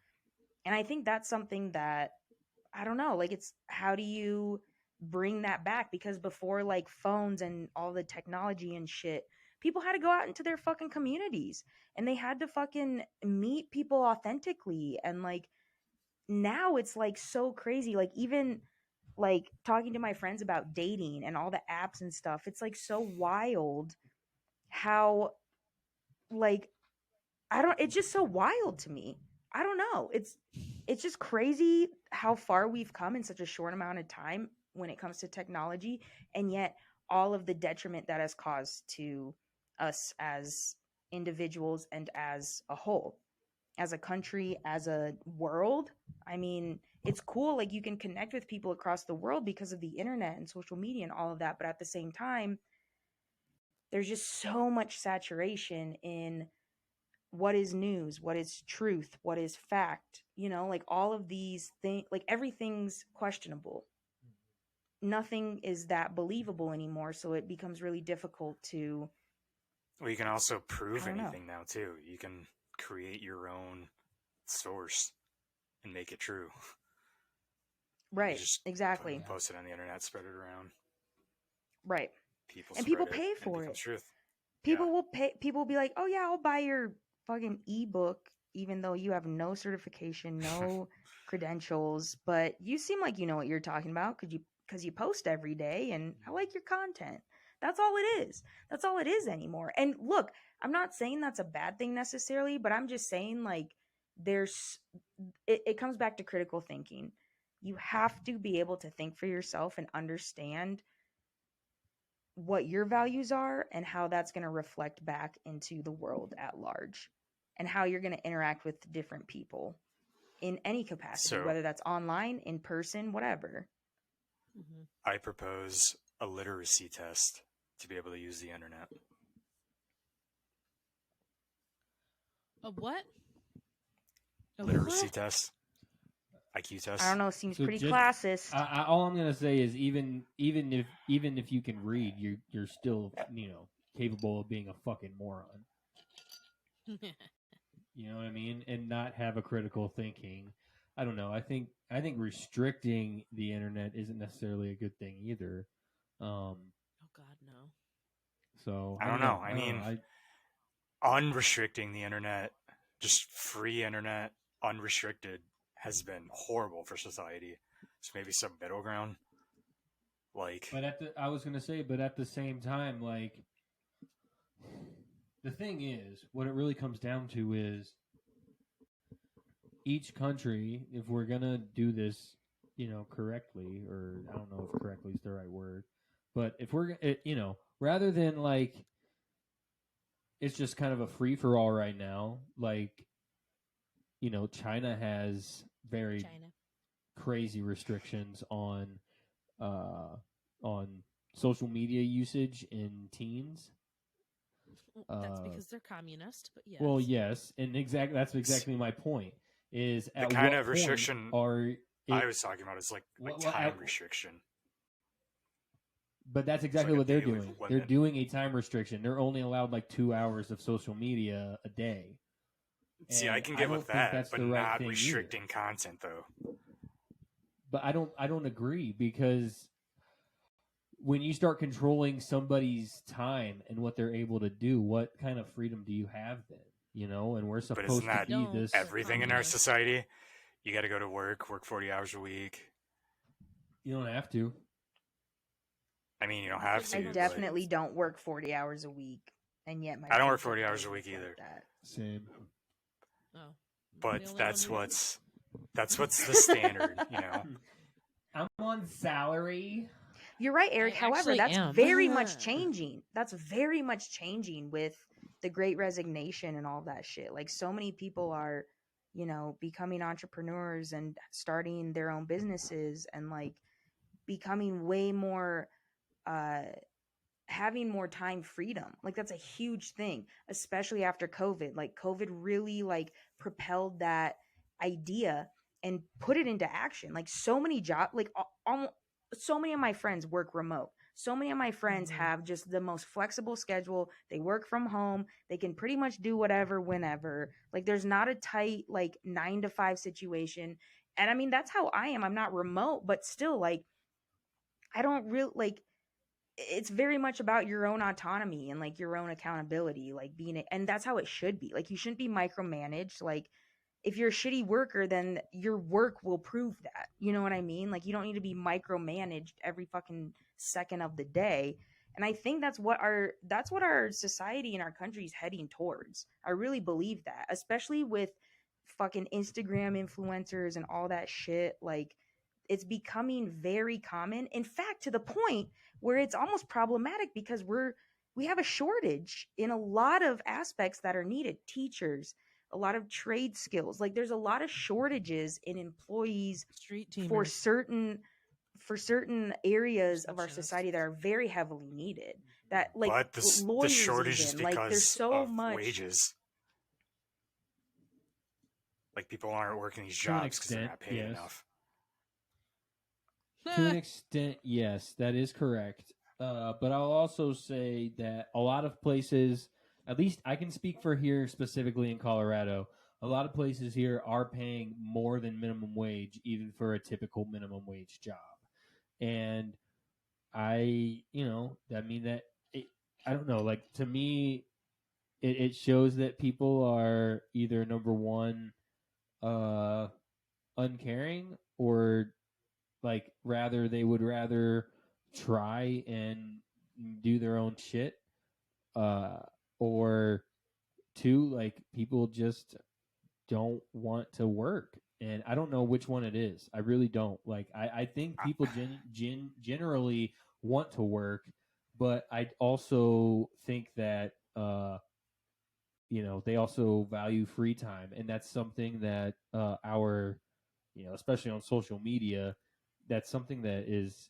And I think that's something that, I don't know, like, it's how do you bring that back? Because before, like, phones and all the technology and shit, people had to go out into their fucking communities and they had to fucking meet people authentically. And like now it's like so crazy. Like, even like talking to my friends about dating and all the apps and stuff, it's like so wild how, like, it's just so wild to me. I don't know. It's just crazy how far we've come in such a short amount of time when it comes to technology, and yet all of the detriment that has caused to us as individuals and as a whole, as a country, as a world. I mean, it's cool, like, you can connect with people across the world because of the internet and social media and all of that, but at the same time, there's just so much saturation in what is news, what is truth, what is fact, you know, like all of these things, like everything's questionable. Nothing is that believable anymore, so it becomes really difficult to. Well, you can also prove I don't know. anything now too. You can create your own source and make it true. You Right, just exactly. post it on the internet, spread it around. Right. People And spread people it, pay and for becomes it. truth. People Yeah. will pay. People will be like, "Oh yeah, I'll buy your fucking ebook," even though you have no certification, no credentials, but you seem like you know what you're talking about because you post every day, and I like your content. That's all it is. That's all it is anymore. And look, I'm not saying that's a bad thing necessarily, but I'm just saying, like, it comes back to critical thinking. You have to be able to think for yourself and understand what your values are and how that's going to reflect back into the world at large, and how you're going to interact with different people in any capacity, So whether that's online, in person, whatever. I propose a literacy test to be able to use the internet. A what? A Literacy what? test. IQ test. I don't know, seems So pretty just- classist. all I'm gonna say is even if you can read, you're still, you know, capable of being a fucking moron. You know what I mean? And not have a critical thinking. I don't know. I think restricting the internet isn't necessarily a good thing either. Oh God, no. So I don't know. I mean, unrestricting the internet, just free internet, unrestricted, has been horrible for society. So maybe some middle ground. Like, I was gonna say, but at the same time, like, the thing is, what it really comes down to is each country, if we're gonna do this, correctly, or I don't know if correctly is the right word, but if we're, rather than like, it's just kind of a free for all right now. Like, China has very crazy restrictions on social media usage in teens. That's because they're communist, but yes. Well, yes, and that's exactly my point. Is The at kind what of restriction point I was talking about is like time restriction. But that's exactly what they're doing. They're doing a time restriction. They're only allowed like 2 hours of social media a day. See, I can get with that, but not restricting content though. But I don't agree, because when you start controlling somebody's time and what they're able to do, what kind of freedom do you have then? And we're supposed to be this everything in our society. You got to go to work 40 hours a week. You don't have to. I mean, you don't have to. I definitely don't work 40 hours a week, and yet I don't work 40 hours a week either. Same. Oh. But that's what's the standard, I'm on salary. You're right, Eric. However, that's very much changing. That's very much changing with the Great Resignation and all that shit. Like, so many people are, becoming entrepreneurs and starting their own businesses and like becoming way more, having more time freedom. Like, that's a huge thing, especially after COVID. Like, COVID really like propelled that idea and put it into action. Like, so many jobs, like so many of my friends work remote. So many of my friends have just the most flexible schedule. They work from home. They can pretty much do whatever, whenever. Like, there's not a tight, like, 9 to 5 situation. And I mean, that's how I am. I'm not remote, but still, like, I don't really, like, it's very much about your own autonomy and, like, your own accountability, like, and that's how it should be. Like, you shouldn't be micromanaged. Like, if you're a shitty worker, then your work will prove that. You know what I mean? Like, you don't need to be micromanaged every fucking second of the day. And I think that's what our society and our country is heading towards. I really believe that, especially with fucking Instagram influencers and all that shit. Like, it's becoming very common. In fact, to the point where it's almost problematic, because we have a shortage in a lot of aspects that are needed. Teachers, a lot of trade skills. Like, there's a lot of shortages in employees for certain areas of our society that are very heavily needed. That, like, but the shortage is because like, there's so of much wages. Like, people aren't working these jobs because they're not paid enough. To an extent, yes, that is correct. But I'll also say that a lot of places, at least I can speak for here specifically in Colorado, a lot of places here are paying more than minimum wage, even for a typical minimum wage job. And I don't know, like, to me, it shows that people are either, number one, uncaring, or like they would rather try and do their own shit, or two, like, people just don't want to work. And I don't know which one it is. I really don't. Like, I think people generally want to work, but I also think that they also value free time, and that's something that especially on social media, that's something that is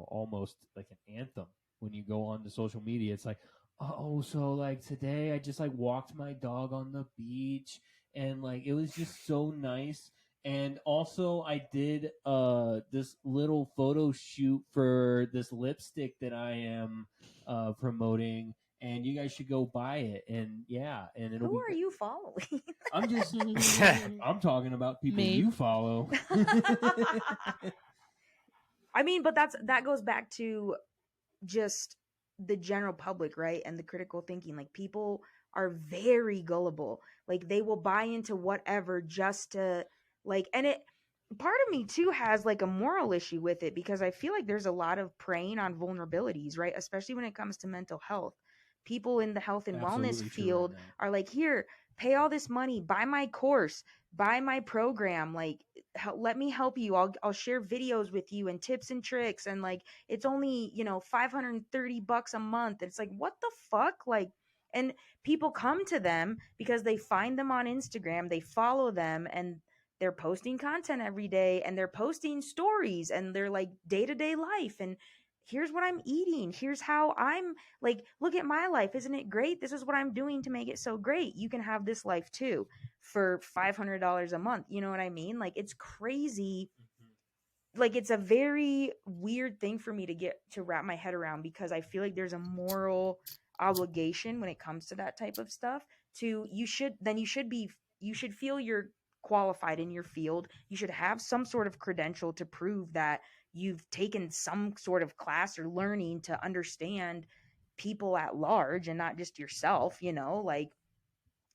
almost like an anthem. When you go on to social media, it's like, oh, so like today I just like walked my dog on the beach, and like it was just so nice. And also I did this little photo shoot for this lipstick that I am promoting, and you guys should go buy it. And yeah, and who are you following? I'm just I'm talking about people you follow. I mean, but that goes back to just the general public, right? And the critical thinking. Like, people are very gullible. Like, they will buy into whatever just to, like, and it, part of me too has like a moral issue with it, because I feel like there's a lot of preying on vulnerabilities, right? Especially when it comes to mental health. People in the health and wellness field are like, here, pay all this money, buy my course, buy my program, like let me help you. I'll share videos with you and tips and tricks, and like it's only, $530 a month. It's like, what the fuck? Like, and people come to them because they find them on Instagram, they follow them, and they're posting content every day, and they're posting stories, and they're like day-to-day life, and here's what I'm eating, here's how I'm, like, look at my life, isn't it great? This is what I'm doing to make it so great. You can have this life too for $500 a month. You know what I mean? Like, it's crazy. Like, it's a very weird thing for me to get to wrap my head around, because I feel like there's a moral obligation when it comes to that type of stuff. You should feel you're qualified in your field. You should have some sort of credential to prove that you've taken some sort of class or learning to understand people at large and not just yourself, like.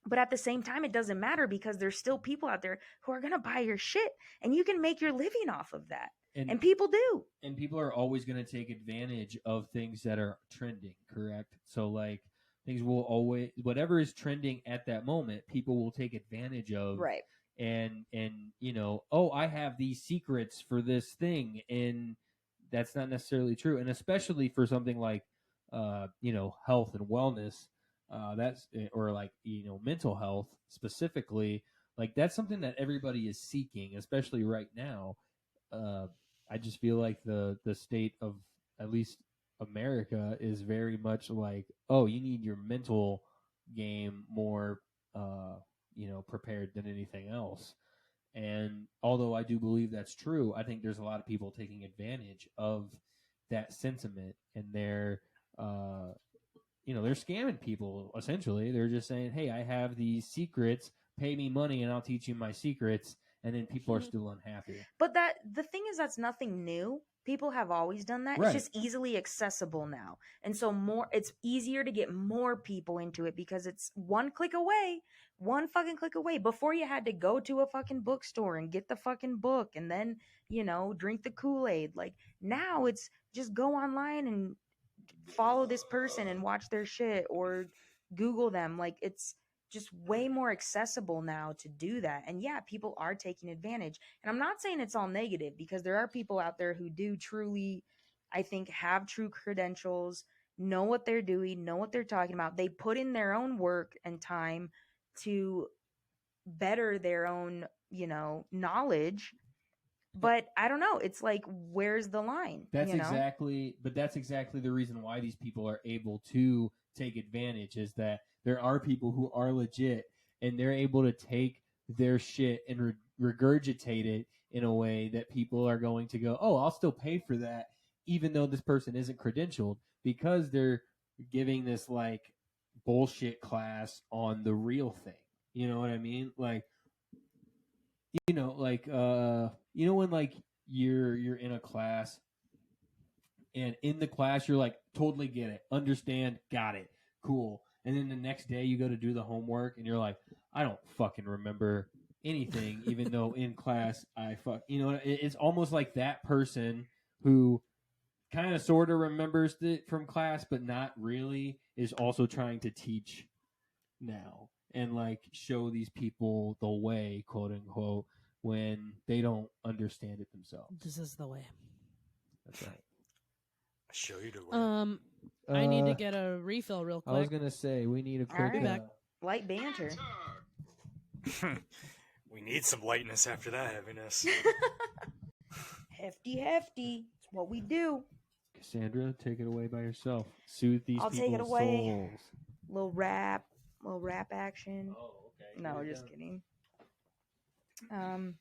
But at the same time, it doesn't matter, because there's still people out there who are going to buy your shit, and you can make your living off of that. And people do. And people are always going to take advantage of things that are trending, correct? So, like, things will always, whatever is trending at that moment, people will take advantage of. Right. And oh, I have these secrets for this thing, and that's not necessarily true. And especially for something like, health and wellness, that's, or like, mental health specifically, like that's something that everybody is seeking, especially right now. I just feel like the state of at least America is very much like, oh, you need your mental game more, prepared than anything else. And although I do believe that's true, I think there's a lot of people taking advantage of that sentiment, and they're scamming people. Essentially, they're just saying, "Hey, I have these secrets. Pay me money, and I'll teach you my secrets." And then people are still unhappy. But the thing is, that's nothing new. People have always done that. Right. It's just easily accessible now. And so it's easier to get more people into it, because it's one fucking click away. Before, you had to go to a fucking bookstore and get the fucking book, and then, drink the Kool-Aid. Like, now it's just go online and follow this person and watch their shit, or Google them. Like, it's just way more accessible now to do that. And yeah, people are taking advantage. And I'm not saying it's all negative, because there are people out there who do truly, I think, have true credentials, know what they're doing, know what they're talking about. They put in their own work and time to better their own, knowledge. But I don't know. It's like, where's the line? That's exactly the reason why these people are able to take advantage, is that there are people who are legit, and they're able to take their shit and regurgitate it in a way that people are going to go, oh, I'll still pay for that, even though this person isn't credentialed, because they're giving this like bullshit class on the real thing. You know what I mean? Like, when like you're in a class, and in the class you're like, totally get it, understand, got it, cool. And then the next day you go to do the homework, and you're like, I don't fucking remember anything, even though in class it's almost like that person who kind of sort of remembers it from class, but not really, is also trying to teach now and like show these people the way, quote unquote, when they don't understand it themselves. This is the way. That's right. I show you the way. I need to get a refill real quick. I was gonna say we need a quick right. Light banter. We need some lightness after that heaviness. Hefty. It's what we do. Cassandra, take it away by yourself. Soothe these I'll people's take it away. souls. Little rap action. Oh, okay. No, just kidding. I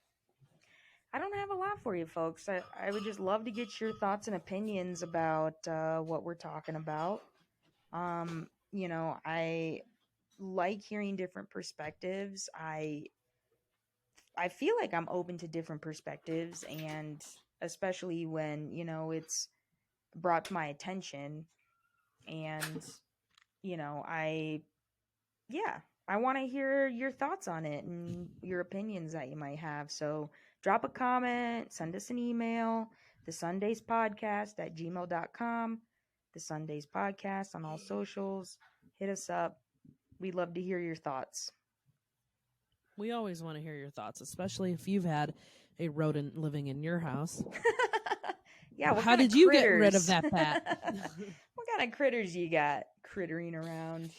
don't have a lot for you folks. I would just love to get your thoughts and opinions about what we're talking about. I like hearing different perspectives. I feel like I'm open to different perspectives, and especially when, it's brought to my attention, and I want to hear your thoughts on it and your opinions that you might have. So drop a comment, send us an email, thesundayspodcast@gmail.com, the Sundays Podcast on all socials. Hit us up. We'd love to hear your thoughts. We always want to hear your thoughts, especially if you've had a rodent living in your house. Yeah, what How kind did of you get rid critters? of that bat? What kind of critters you got crittering around?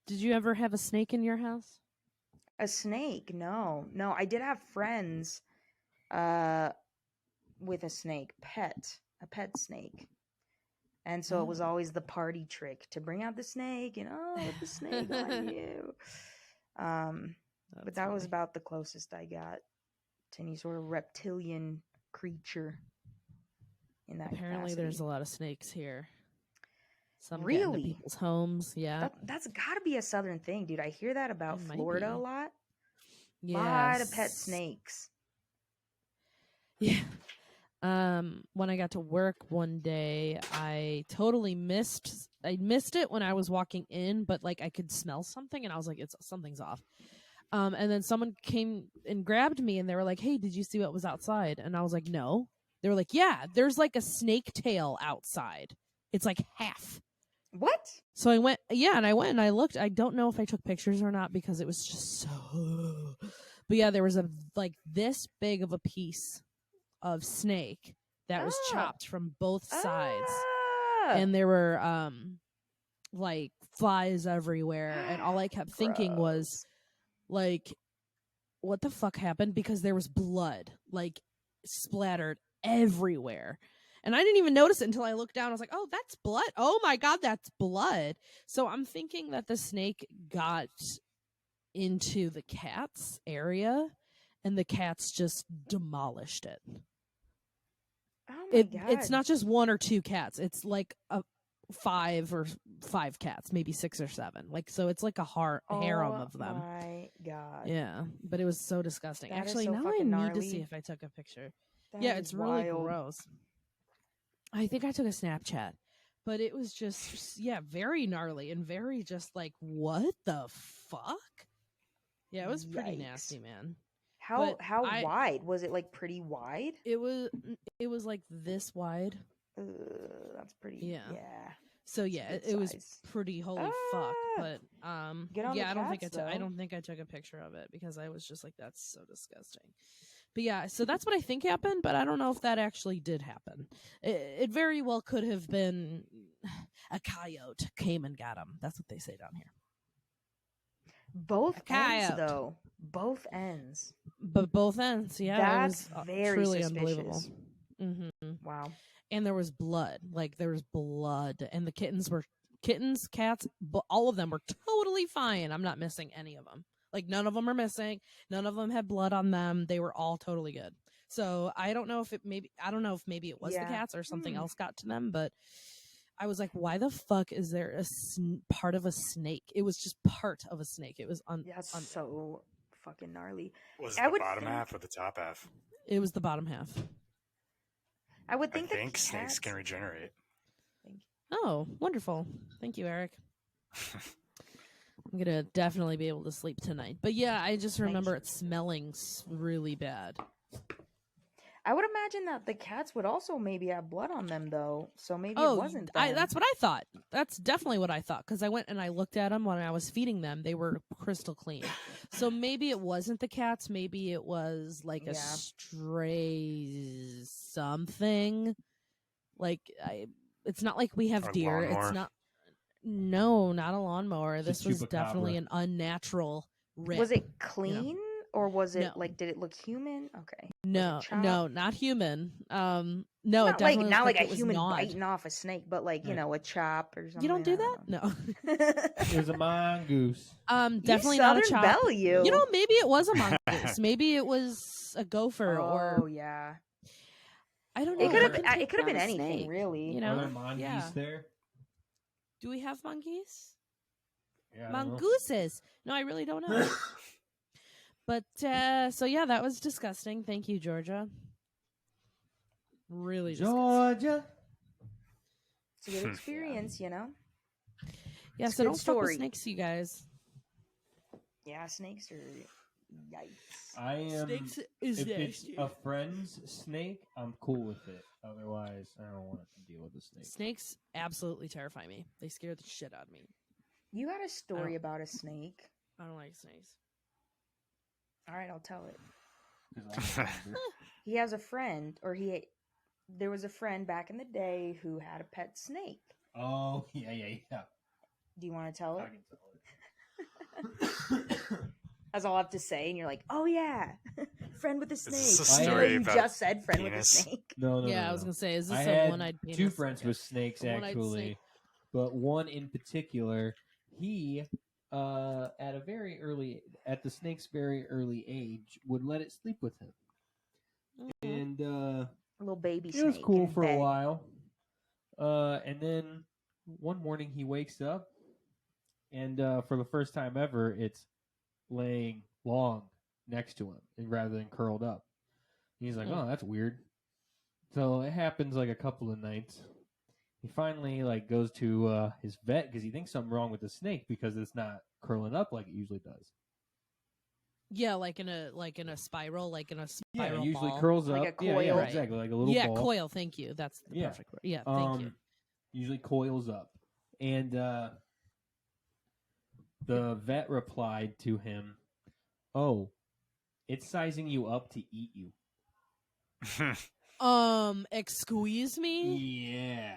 Did you ever have a snake in your house? A snake? No. No, I did have friends with a snake, a pet snake. And so it was always the party trick to bring out the snake and let the snake on you. But that was about the closest I got to any sort of reptilian creature in that Apparently, capacity. there's a lot of snakes here. Some get Really? into people's homes. Yeah, That's got to be a southern thing, dude. I hear that about It might Florida be. a lot. yeah. Lot of pet snakes. Yeah. When I got to work one day, I totally missed it when I was walking in, but like I could smell something and I was like, something's off. And then someone came and grabbed me and they were like, "Hey, did you see what was outside?" And I was like, "No." They were like, "Yeah, there's like a snake tail outside. It's like half." What? So I went and I looked. I don't know if I took pictures or not because it was just so but yeah, there was a like this big of a piece of snake that was chopped from both sides. And there were like flies everywhere, and all I kept thinking was like, what the fuck happened? Because there was blood like splattered everywhere. And I didn't even notice it until I looked down. I was like, "Oh, that's blood. Oh my god, that's blood." So I'm thinking that the snake got into the cat's area and the cats just demolished it. Oh my god. It's not just one or two cats. It's like five cats, maybe 6 or 7. Like, so it's like a harem of them. Oh my god. Yeah, but it was so disgusting. That is Actually, so now I fucking need to see gnarly. if I took a picture. That Yeah, is it's really wild. gross. I think I took a Snapchat, but it was just very gnarly and very just like, what the fuck? Yeah, it was pretty Yikes. nasty, man. How But wide was it? Like pretty wide? It was like this wide. That's pretty. Yeah. Yeah. So yeah, good it was size. pretty holy fuck. But Good on yeah, the I cats, don't think I took a picture of it because I was just like, that's so disgusting. But yeah, so that's what I think happened, but I don't know if that actually did happen. It very well could have been a coyote came and got him. That's what they say down here. Both A ends, coyote. though. Both ends. But both ends, yeah, That's it was very truly suspicious. unbelievable. Mm-hmm. Wow. And there was blood. Like, there was blood. And the kittens, cats, all of them were totally fine. I'm not missing any of them. Like, none of them are missing. None of them had blood on them. They were all totally good. So I don't know if maybe it was the cats or something else got to them, but I was like, why the fuck is there a part of a snake? It was just part of a snake. It was That's so fucking gnarly. Was it I the would bottom think- half or the top half? It was the bottom half. I would I think think that snakes cats... can regenerate. Oh, wonderful. Thank you, Eric. I'm going to definitely be able to sleep tonight. But yeah, I just remember it smelling really bad. I would imagine that the cats would also maybe have blood on them, though. So maybe Oh, it wasn't them. that's what I thought. That's definitely what I thought. Because I went and I looked at them when I was feeding them. They were crystal clean. So maybe it wasn't the cats. Maybe it was like a stray something. Like, it's not like we have Or deer. lawnmower. It's not. No, not a lawnmower. It's This a was chupacabra. definitely an unnatural rip. Was it clean? Or was it No. like, did it look human? Okay. No, chopped? no, not human. No, it Not definitely like, not looked like a it was human gnawed. biting off a snake, but like, you know, a chop or something. You don't do that? No. It was a mongoose. Definitely you not a Southern chop. Belle, you. You know, maybe it was a mongoose. Maybe it was a gopher or yeah. I don't know. It could have. Or- It could have been down a anything, snake. really. You Are know, there mongoose yeah. there? Do we have monkeys? Yeah, I don't know. Mongooses. No, I really don't know. But so yeah, that was disgusting. Thank you, Georgia. Really disgusting. Georgia. It's a good experience, you know. Yeah, It's a so good don't fuck story. with snakes, you guys. Yeah, snakes are yikes. I am. Snakes is If it's nasty. a friend's snake, I'm cool with it. Otherwise, I don't want to deal with the snake. Snakes absolutely terrify me. They scare the shit out of me. You had a story don't- about a snake. I don't like snakes. All right, I'll tell it. 'Cause I don't remember. He has a friend, there was a friend back in the day who had a pet snake. Oh, yeah. Do you want to tell I it? can tell it. That's all I have to say, and you're like, oh yeah, friend with a snake. this a story You about just said friend with a penis? snake. No. Yeah, I was gonna say, is this I a had one-eyed penis? two friends with snakes, A one-eyed actually. snake. But one in particular, he, at the snake's very early age, would let it sleep with him. Mhm. And A little baby it snake. was cool in for a bed. while. And then one morning he wakes up, and for the first time ever, it's laying long next to him rather than curled up. He's like, oh, that's weird. So it happens like a couple of nights. He finally goes to his vet because he thinks something wrong with the snake because it's not curling up like it usually does. Yeah, like in a spiral, Yeah, it usually ball. curls Like up. a Yeah, coil. exactly, like a little Yeah, ball. coil. Thank you. That's the Yeah. perfect word. Yeah, thank you. Usually coils up. And the vet replied to him, "Oh, it's sizing you up to eat you." Excuse me? Yeah.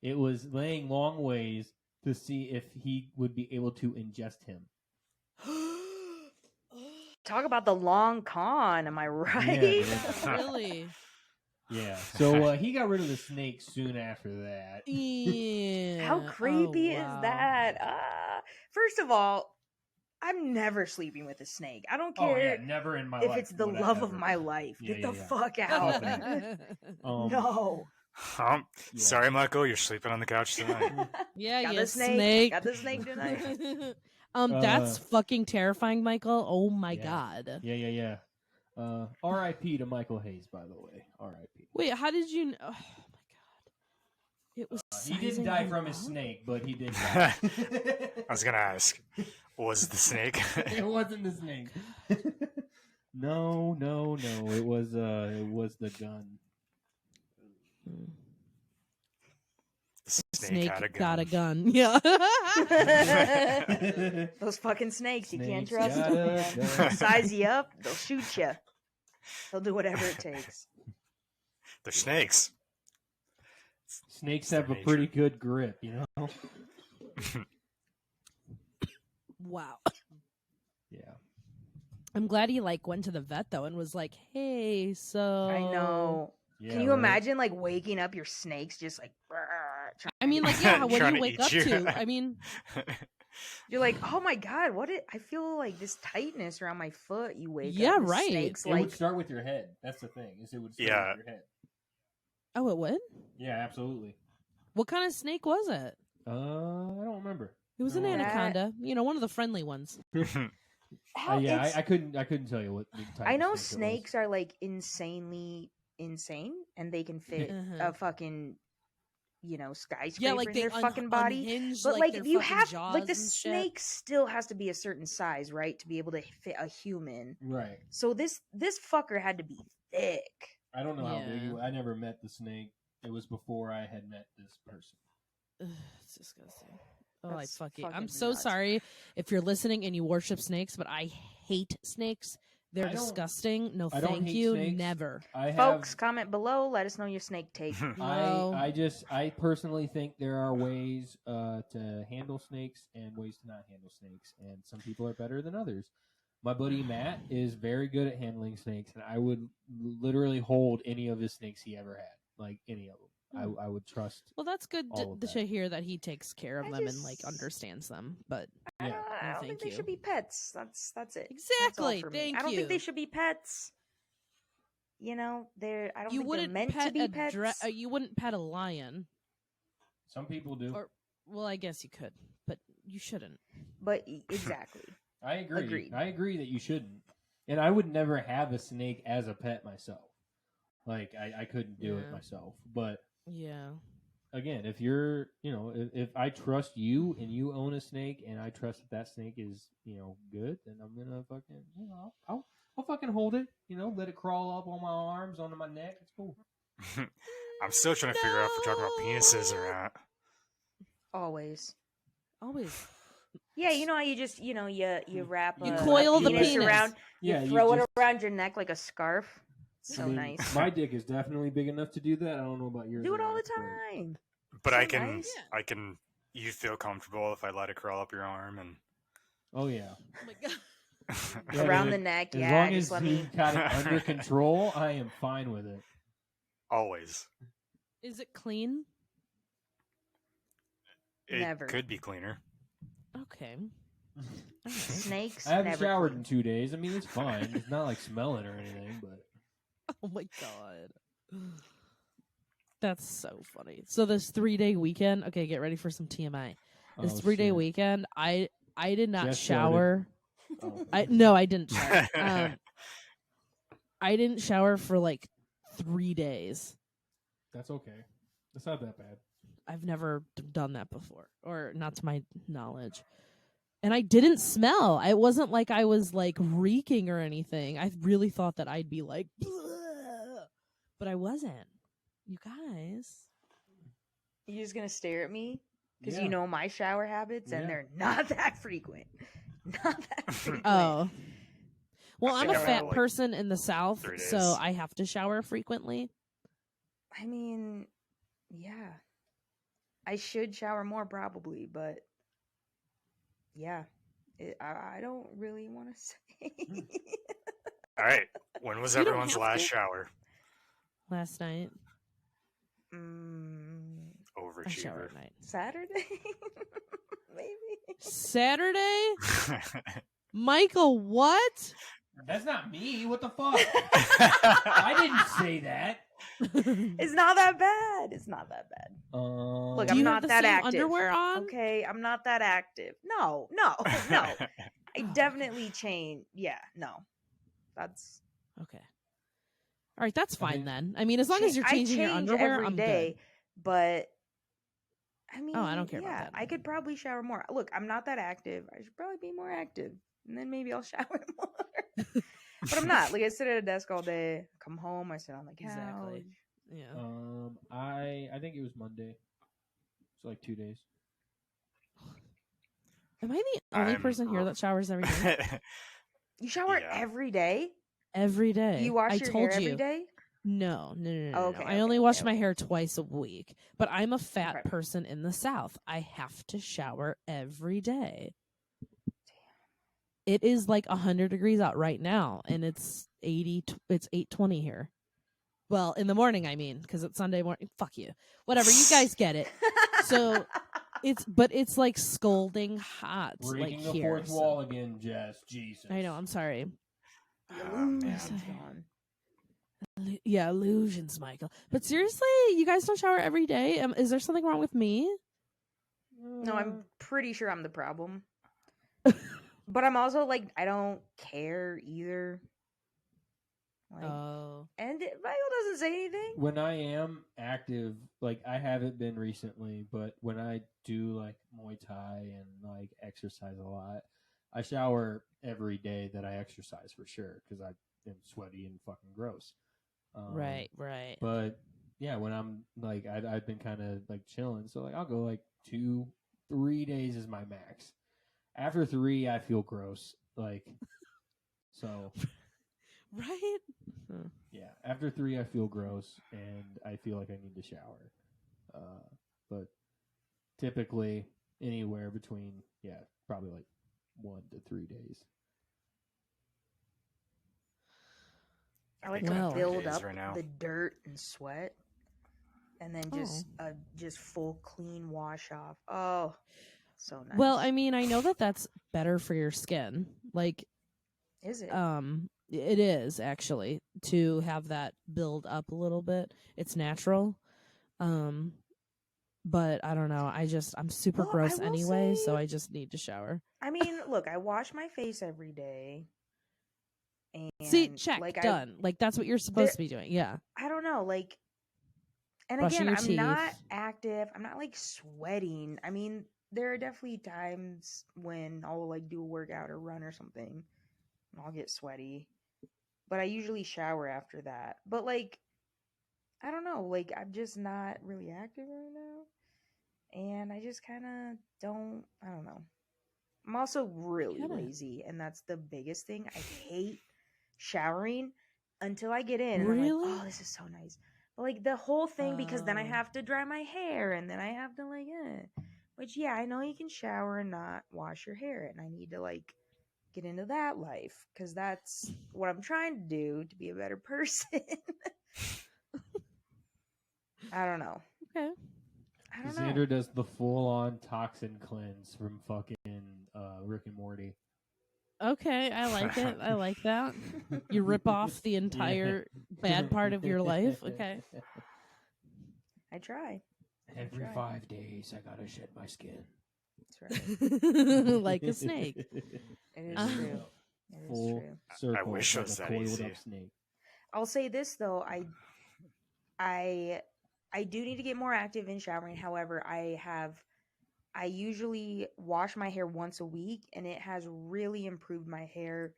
It was laying long ways to see if he would be able to ingest him. Talk about the long con, am I right? dude. Really? Yeah. So he got rid of the snake soon after that. Yeah. How creepy Oh, is wow. that? First of all, I'm never sleeping with a snake. I don't Oh care yeah, never in my if life. it's the would I love of ever. my life. Yeah, Get yeah, the yeah. fuck out. No. Yeah. Sorry, Michael, you're sleeping on the couch tonight. Yeah, Got yeah, the snake. Got the snake tonight. That's fucking terrifying, Michael. Oh my Yeah. god. Yeah. R.I.P. to Michael Hayes, by the way. R.I.P. Wait, how did you? Oh my god. It was. He didn't sizing die him from his up? snake, but he did die. I was gonna ask, was it the snake? It wasn't the snake. No. It was the gun. The Snake had a got a gun. gun. Yeah. Those fucking snakes, you can't Snakes trust got them, a man. gun. They'll size you up, they'll shoot you. They'll do whatever it takes. They're snakes. Snakes It's their have a nature. pretty good grip, you know? Wow. Yeah. I'm glad he went to the vet though and was like, "Hey, so I know. Yeah, Can you right? imagine waking up your snakes just I mean, yeah, what do Trying you to wake eat up you. to? I mean, you're like, oh my god, I feel like this tightness around my foot. You wake Yeah, up, the right. snakes It would start with your head. That's the thing. It would start Yeah. with your head. oh, it would? Yeah, absolutely. What kind of snake was it? I don't remember. It was an That- anaconda. One of the friendly ones. How yeah, it's- I couldn't tell you what the type I of know snake it was. snakes are insanely insane, and they can fit Uh-huh. a fucking, skyscraper Yeah, like in they their fucking body. unhinged, But their you fucking have jaws the and shit. snake still has to be a certain size, right, to be able to fit a human. Right. So this fucker had to be thick. I don't know how big Yeah. I never met the snake. It was before I had met this person. Ugh, it's disgusting. Oh, That's fuck you. I'm fucking so nuts. sorry if you're listening and you worship snakes, but I hate snakes. They're I don't- disgusting. No, I don't thank hate you. snakes. Never. I Folks, have. comment below. Let us know your snake take. No. I personally think there are ways to handle snakes and ways to not handle snakes, and some people are better than others. My buddy Matt is very good at handling snakes, and I would literally hold any of his snakes he ever had, like any of them. I would trust. Well, that's good all of to that. hear that he takes care of I them and just- understands them. But I Yeah. don't, I No, don't thank think they you. should be pets. That's it. That's Exactly, all for me. thank I don't you. think they should be pets. They're. I don't you think they're wouldn't meant pet to be pets. you wouldn't pet a lion. Some people do. Or- Well, I guess you could, but you shouldn't. But exactly. I agree. Agreed. I agree that you shouldn't. And I would never have a snake as a pet myself. Like I couldn't do it Yeah. myself. But Yeah. again, if you're, if I trust you and you own a snake and I trust that snake is, good, then I'm gonna fucking, I'll fucking hold it. Let it crawl up on my arms, onto my neck. It's cool. I'm still trying to figure out if we're talking about penises or not. Always. Always. Yeah, you know how you just you wrap You a coil the penis penis. around, Yeah, you throw it just- around your neck like a scarf. So I mean, nice. my dick is definitely big enough to do that. I don't know about yours. Do it all Eric, the time. But So I can, nice. I can. You feel comfortable if I let it crawl up your arm and. Oh yeah. Oh my god. Yeah, Around dude, the neck, As yeah. long Just as let you me. got it under control, I am fine with it. Always. Is it clean? It Never. could be cleaner. Okay. Snakes. I haven't never showered clean. in 2 days. I mean, it's fine. It's not like smelling or anything, but Oh my god. That's so funny. So this 3-day weekend, okay, get ready for some TMI. This oh, 3-day shit. weekend, I did not Jess shower. Oh. I didn't shower. I didn't shower for like 3 days. That's okay. That's not that bad. I've never done that before, or not to my knowledge. And I didn't smell. It wasn't like I was like reeking or anything. I really thought that I'd be like, "Bleh," but I wasn't. You guys. You just gonna stare at me because Yeah. you know my shower habits, and Yeah. they're not that frequent. Not that frequent. Oh. Well, I I'm a think I fat went, like, person in the South, 3 so days. I have to shower frequently. I mean, yeah. I should shower more probably, but yeah. I don't really want to say. All right. When was You don't everyone's have last to. shower? Last night, I shower Overachiever. at night. Saturday? Maybe. Saturday? Michael, what? That's not me. What the fuck? I didn't say that. It's not that bad. It's not that bad. Look, Do I'm you not have the that same active. underwear on? Okay, I'm not that active. No. I definitely change. Yeah, no. That's Okay. All right, that's I fine think- then. I mean, as long as you're changing I your change underwear, every I'm day, but I mean, I don't care about yeah, that. I could probably shower more. Look, I'm not that active. I should probably be more active, and then maybe I'll shower more. But I'm not. Like I sit at a desk all day. Come home, I sit on the couch. Exactly. good. Yeah. I think it was Monday. It's like 2 days. Am I the only I'm person here r- that showers every day? You shower Yeah. every day? Every day. You wash I your told hair you. every day? No. Okay, I only wash my okay. hair twice a week. But I'm a fat Okay. person in the South. I have to shower every day. It is like 100 degrees out right now, and it's 8:20 here. Well, in the morning, I mean, because it's Sunday morning. Fuck you. Whatever, you guys get it. So it's like scalding hot, Breaking like the here. fourth wall again, Jess. Jesus. I know. I'm sorry. The Oh, man. illusion's gone. Yeah, illusions, Michael. But seriously, you guys don't shower every day? Is there something wrong with me? No, I'm pretty sure I'm the problem. But I'm also like, I don't care either. Like, Oh, and Michael doesn't say anything. When I am active, like I haven't been recently, but when I do like Muay Thai and like exercise a lot, I shower every day that I exercise for sure because I am sweaty and fucking gross. right. But yeah, when I'm like, I've been kind of like chilling, so like I'll go like 2-3 days is my max. After 3, I feel gross. Like, so Right? yeah, after 3, I feel gross and I feel like I need to shower. But typically anywhere between probably like 1 to 3 days. I like Well. to build Days up right now. the dirt and sweat, and then just full clean wash off. Oh, so nice. Well, I mean, I know that that's better for your skin. Like, is it? it is actually to have that build up a little bit. It's natural. But I don't know. I'm super Well, I gross will anyway, so say- I just need to shower. I mean, look, I wash my face every day. And See, check, like done. Like that's what you're supposed There- to be doing. Yeah. I don't know, like, and Brushing again, your I'm not teeth. active. I'm not like sweating. I mean, there are definitely times when I'll like do a workout or run or something, and I'll get sweaty. But I usually shower after that. But like, I don't know, like I'm just not really active right now, and I just kind of don't. I don't know. I'm also really Get it. lazy, and that's the biggest thing. I hate showering until I get in, and I'm like, Really? oh, this is so nice. But like the whole thing, because then I Oh. have to dry my hair, and then I have to like, which yeah, I know you can shower and not wash your hair, and I need to like get into that life because that's what I'm trying to do to be a better person. I don't know. Okay. I don't know. Xander does the full-on toxin cleanse from fucking Rick and Morty. Okay, I like it. I like that. You rip off the entire bad part of your life. Okay. I try. Every Try. 5 days, I gotta shed my skin. That's right. Like a snake. It is Uh, true. It is Full true. circle, wish it like was a that coiled easy. up snake. I'll say this though, I do need to get more active in showering. However, I usually wash my hair once a week, and it has really improved my hair.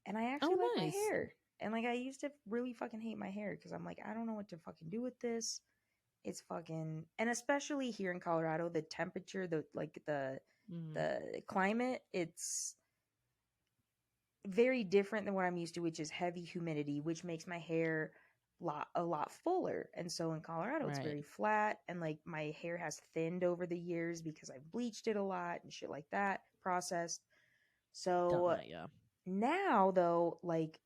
And I actually like nice. my hair. And like I used to really fucking hate my hair because I'm like, I don't know what to fucking do with this. It's fucking, and especially here in Colorado, the temperature, the climate, it's very different than what I'm used to, which is heavy humidity, which makes my hair a lot fuller. And so in Colorado, it's Right. very flat, and like my hair has thinned over the years because I've bleached it a lot and shit like that, processed. So Done that, yeah. now though, like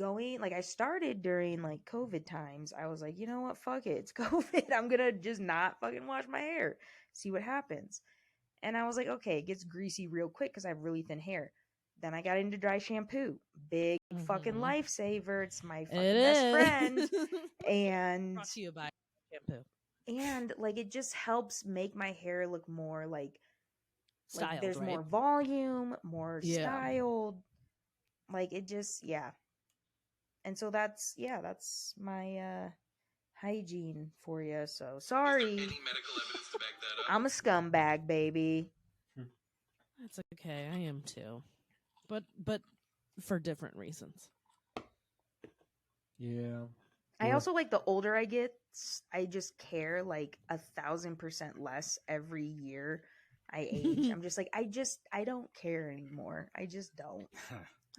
I started during like COVID times. I was like, you know what, fuck it, it's COVID. I'm gonna just not fucking wash my hair, see what happens. And I was like, okay, it gets greasy real quick because I have really thin hair. Then I got into dry shampoo. Big fucking Mhm. lifesaver. It's my fucking It best is. friend. And Brought to you by shampoo. and like it just helps make my hair look more like Styled, there's right? more volume, more Yeah. styled. Like it just, yeah. And so that's my hygiene for you. So sorry. I'm a scumbag, baby. That's okay. I am too. But for different reasons. Yeah. I also like the older I get, I just care like 1,000% less every year I age. I'm just like, I don't care anymore. I just don't.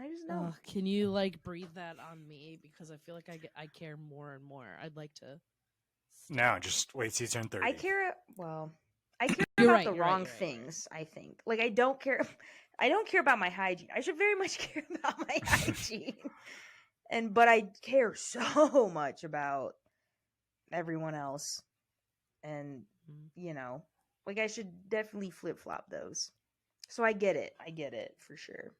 I just don't. Ugh, can you like breathe that on me? Because I feel like I care more and more. I'd like to. No, just wait till you turn 30. I care. Well, I care You're about right, the you're right, wrong you're right. things. I think. Like I don't care. I don't care about my hygiene. I should very much care about my hygiene. But I care so much about everyone else, and you know, like I should definitely flip flop those. So I get it for sure.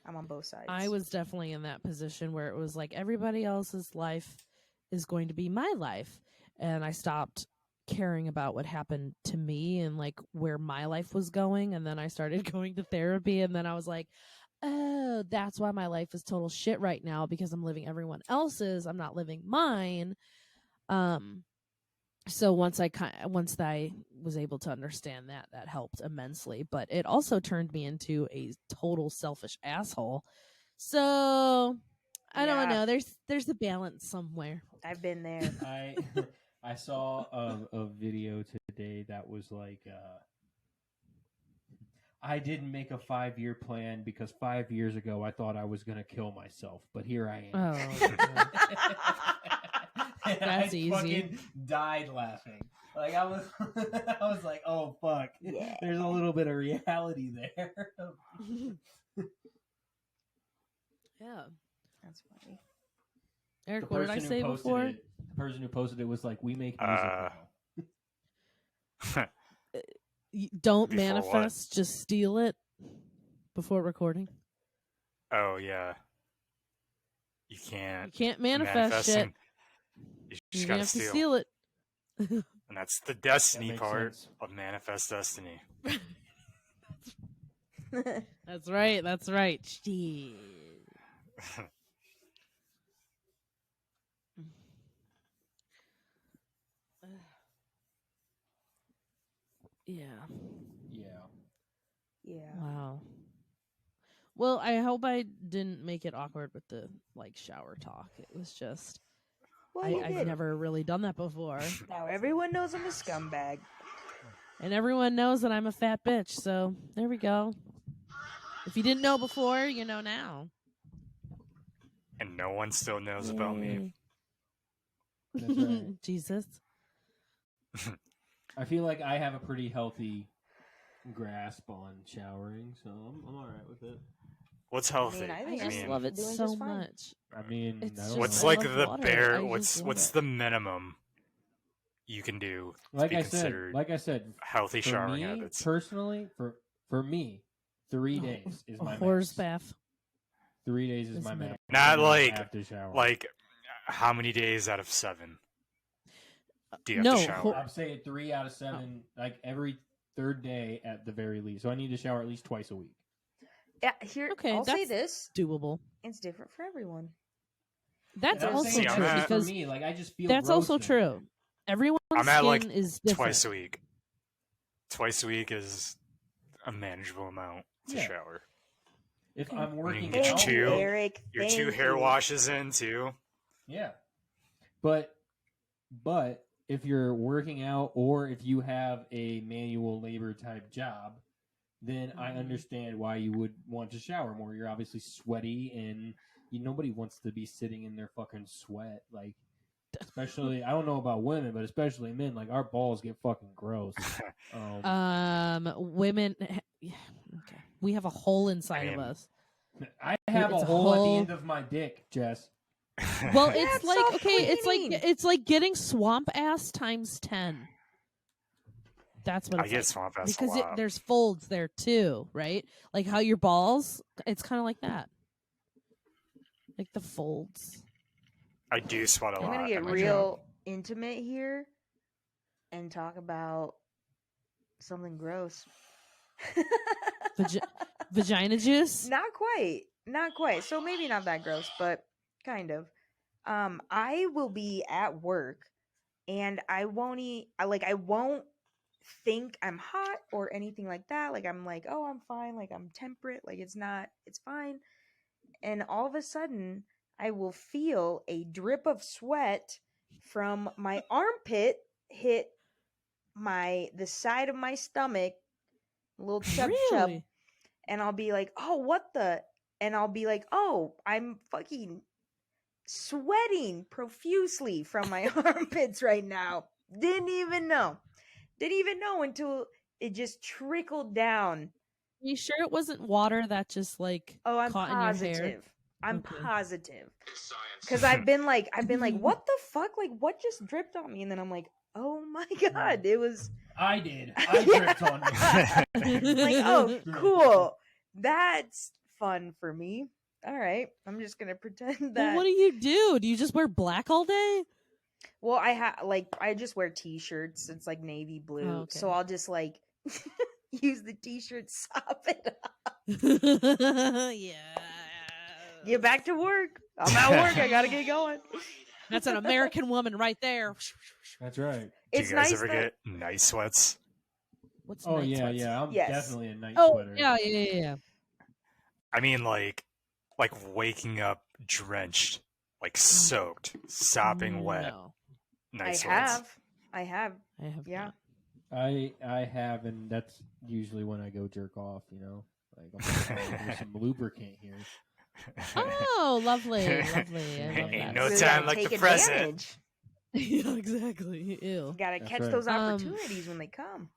I'm on both sides. I was definitely in that position where it was like everybody else's life is going to be my life, and I stopped caring about what happened to me and like where my life was going. And then I started going to therapy, and then I was like, oh, that's why my life is total shit right now, because I'm living everyone else's, I'm not living mine. So once I was able to understand that helped immensely, but it also turned me into a total selfish asshole. So I don't know. There's a balance somewhere. I've been there. I saw a video today that was like, I didn't make a 5-year plan because 5 years ago I thought I was going to kill myself, but here I am. Oh, that's I easy. fucking died laughing. Like I was like, oh fuck. Yeah. There's a little bit of reality there. Yeah. That's funny. Eric, what did I say before? The person who posted it was like, we make music now. Don't Before manifest, just steal it before recording. Oh yeah. You You can't can't manifest shit. You You just gotta have to steal. steal it. And that's the destiny makes part sense. of Manifest Destiny. That's right. That's right. Shit. Yeah. Yeah. Yeah. Wow. Well, I hope I didn't make it awkward with the like shower talk. It was just Well, you I've did. never really done that before. Now everyone knows I'm a scumbag. And everyone knows that I'm a fat bitch, so there we go. If you didn't know before, you know now. And no one still knows about me. Yay. That's right. Jesus. I feel like I have a pretty healthy grasp on showering, so I'm all right with it. What's healthy? I I think just I'm love it doing so just fine. much. I mean, It's I just- don't What's know. I like love the water. bare? I What's just love what's it. the minimum you can do to like be I said, considered healthy for showering me habits? personally, for me, 3 Oh, days is a my horse max. bath. 3 days is Is my minimum. max. Not and then I like- have to shower. Like, how many days out of 7 do you have No, to shower? I'm saying 3 out of 7, like every third day at the very least. So I need to shower at least twice a week. Yeah, here Okay, I'll say that's this: doable. it's different for everyone. That's And I'm also saying See, I'm true at- just for because me, like I just feel that's gross also then. true. Everyone's I'm at, skin like, is different. Twice a week. Twice a week is a manageable amount to Yeah. shower. If Okay. I'm working Get your out, Thank you, two- Eric. Your Thank 2 hair you. washes in too. yeah. But if you're working out or if you have a manual labor type job, then I Mhm. understand why you would want to shower more. You're obviously sweaty and nobody wants to be sitting in their fucking sweat. Like, especially, I don't know about women, but especially men, like our balls get fucking gross. Women. Yeah, okay. We have a hole inside of mean- us. I have it's a a hole at the whole- end of my dick, Jess. Well, Yeah, it's it's like self-cleaning. it's like getting swamp ass times 10. That's what I it's get like. swamp ass a Because lot. there's folds there too, right? Like how your balls, it's kind of like that. Like the folds. I do sweat a I'm lot. gonna get at my real job. intimate here and talk about something gross. Vagina juice? Not quite. Not quite. So maybe not that gross, but kind of. I will be at work and I won't I won't think I'm hot or anything like that. Like I'm like, oh, I'm fine, like I'm temperate, like it's fine. And all of a sudden I will feel a drip of sweat from my armpit hit the side of my stomach, a little chub, Really? and I'll be like, oh, what the? And I'll be like, oh, I'm fucking sweating profusely from my armpits right now. Didn't even know until it just trickled down. You sure it wasn't water that just like Oh, I'm caught in your hair? positive. I'm Okay. positive. Because I've been like, what the fuck? Like, what just dripped on me? And then I'm like, oh my god, it was I did. I dripped on me. like, oh, cool. That's fun for me. All right, I'm just gonna pretend that. Well, what do you do? Do you just wear black all day? Well, I just wear t-shirts. It's like navy blue, Oh, okay. so I'll just like use the t-shirt, sop it up. Yeah. Get back to work. I'm at work. I gotta get going. That's an American woman right there. That's right. Do It's you guys nice ever that get night sweats? What's Oh night yeah, sweats? yeah. I'm Yes. definitely a night Oh sweater. yeah. I mean, like waking up drenched, like soaked, sopping wet. No, Night I sweats. have. I have. Yeah. not. I have, and that's usually when I go jerk off. Like I'm like, there's some lubricant here. Oh, lovely. I love Ain't that. no Really time gotta like the take present. advantage. Yeah, exactly. Ew. You gotta That's catch right. those Um, opportunities when they come.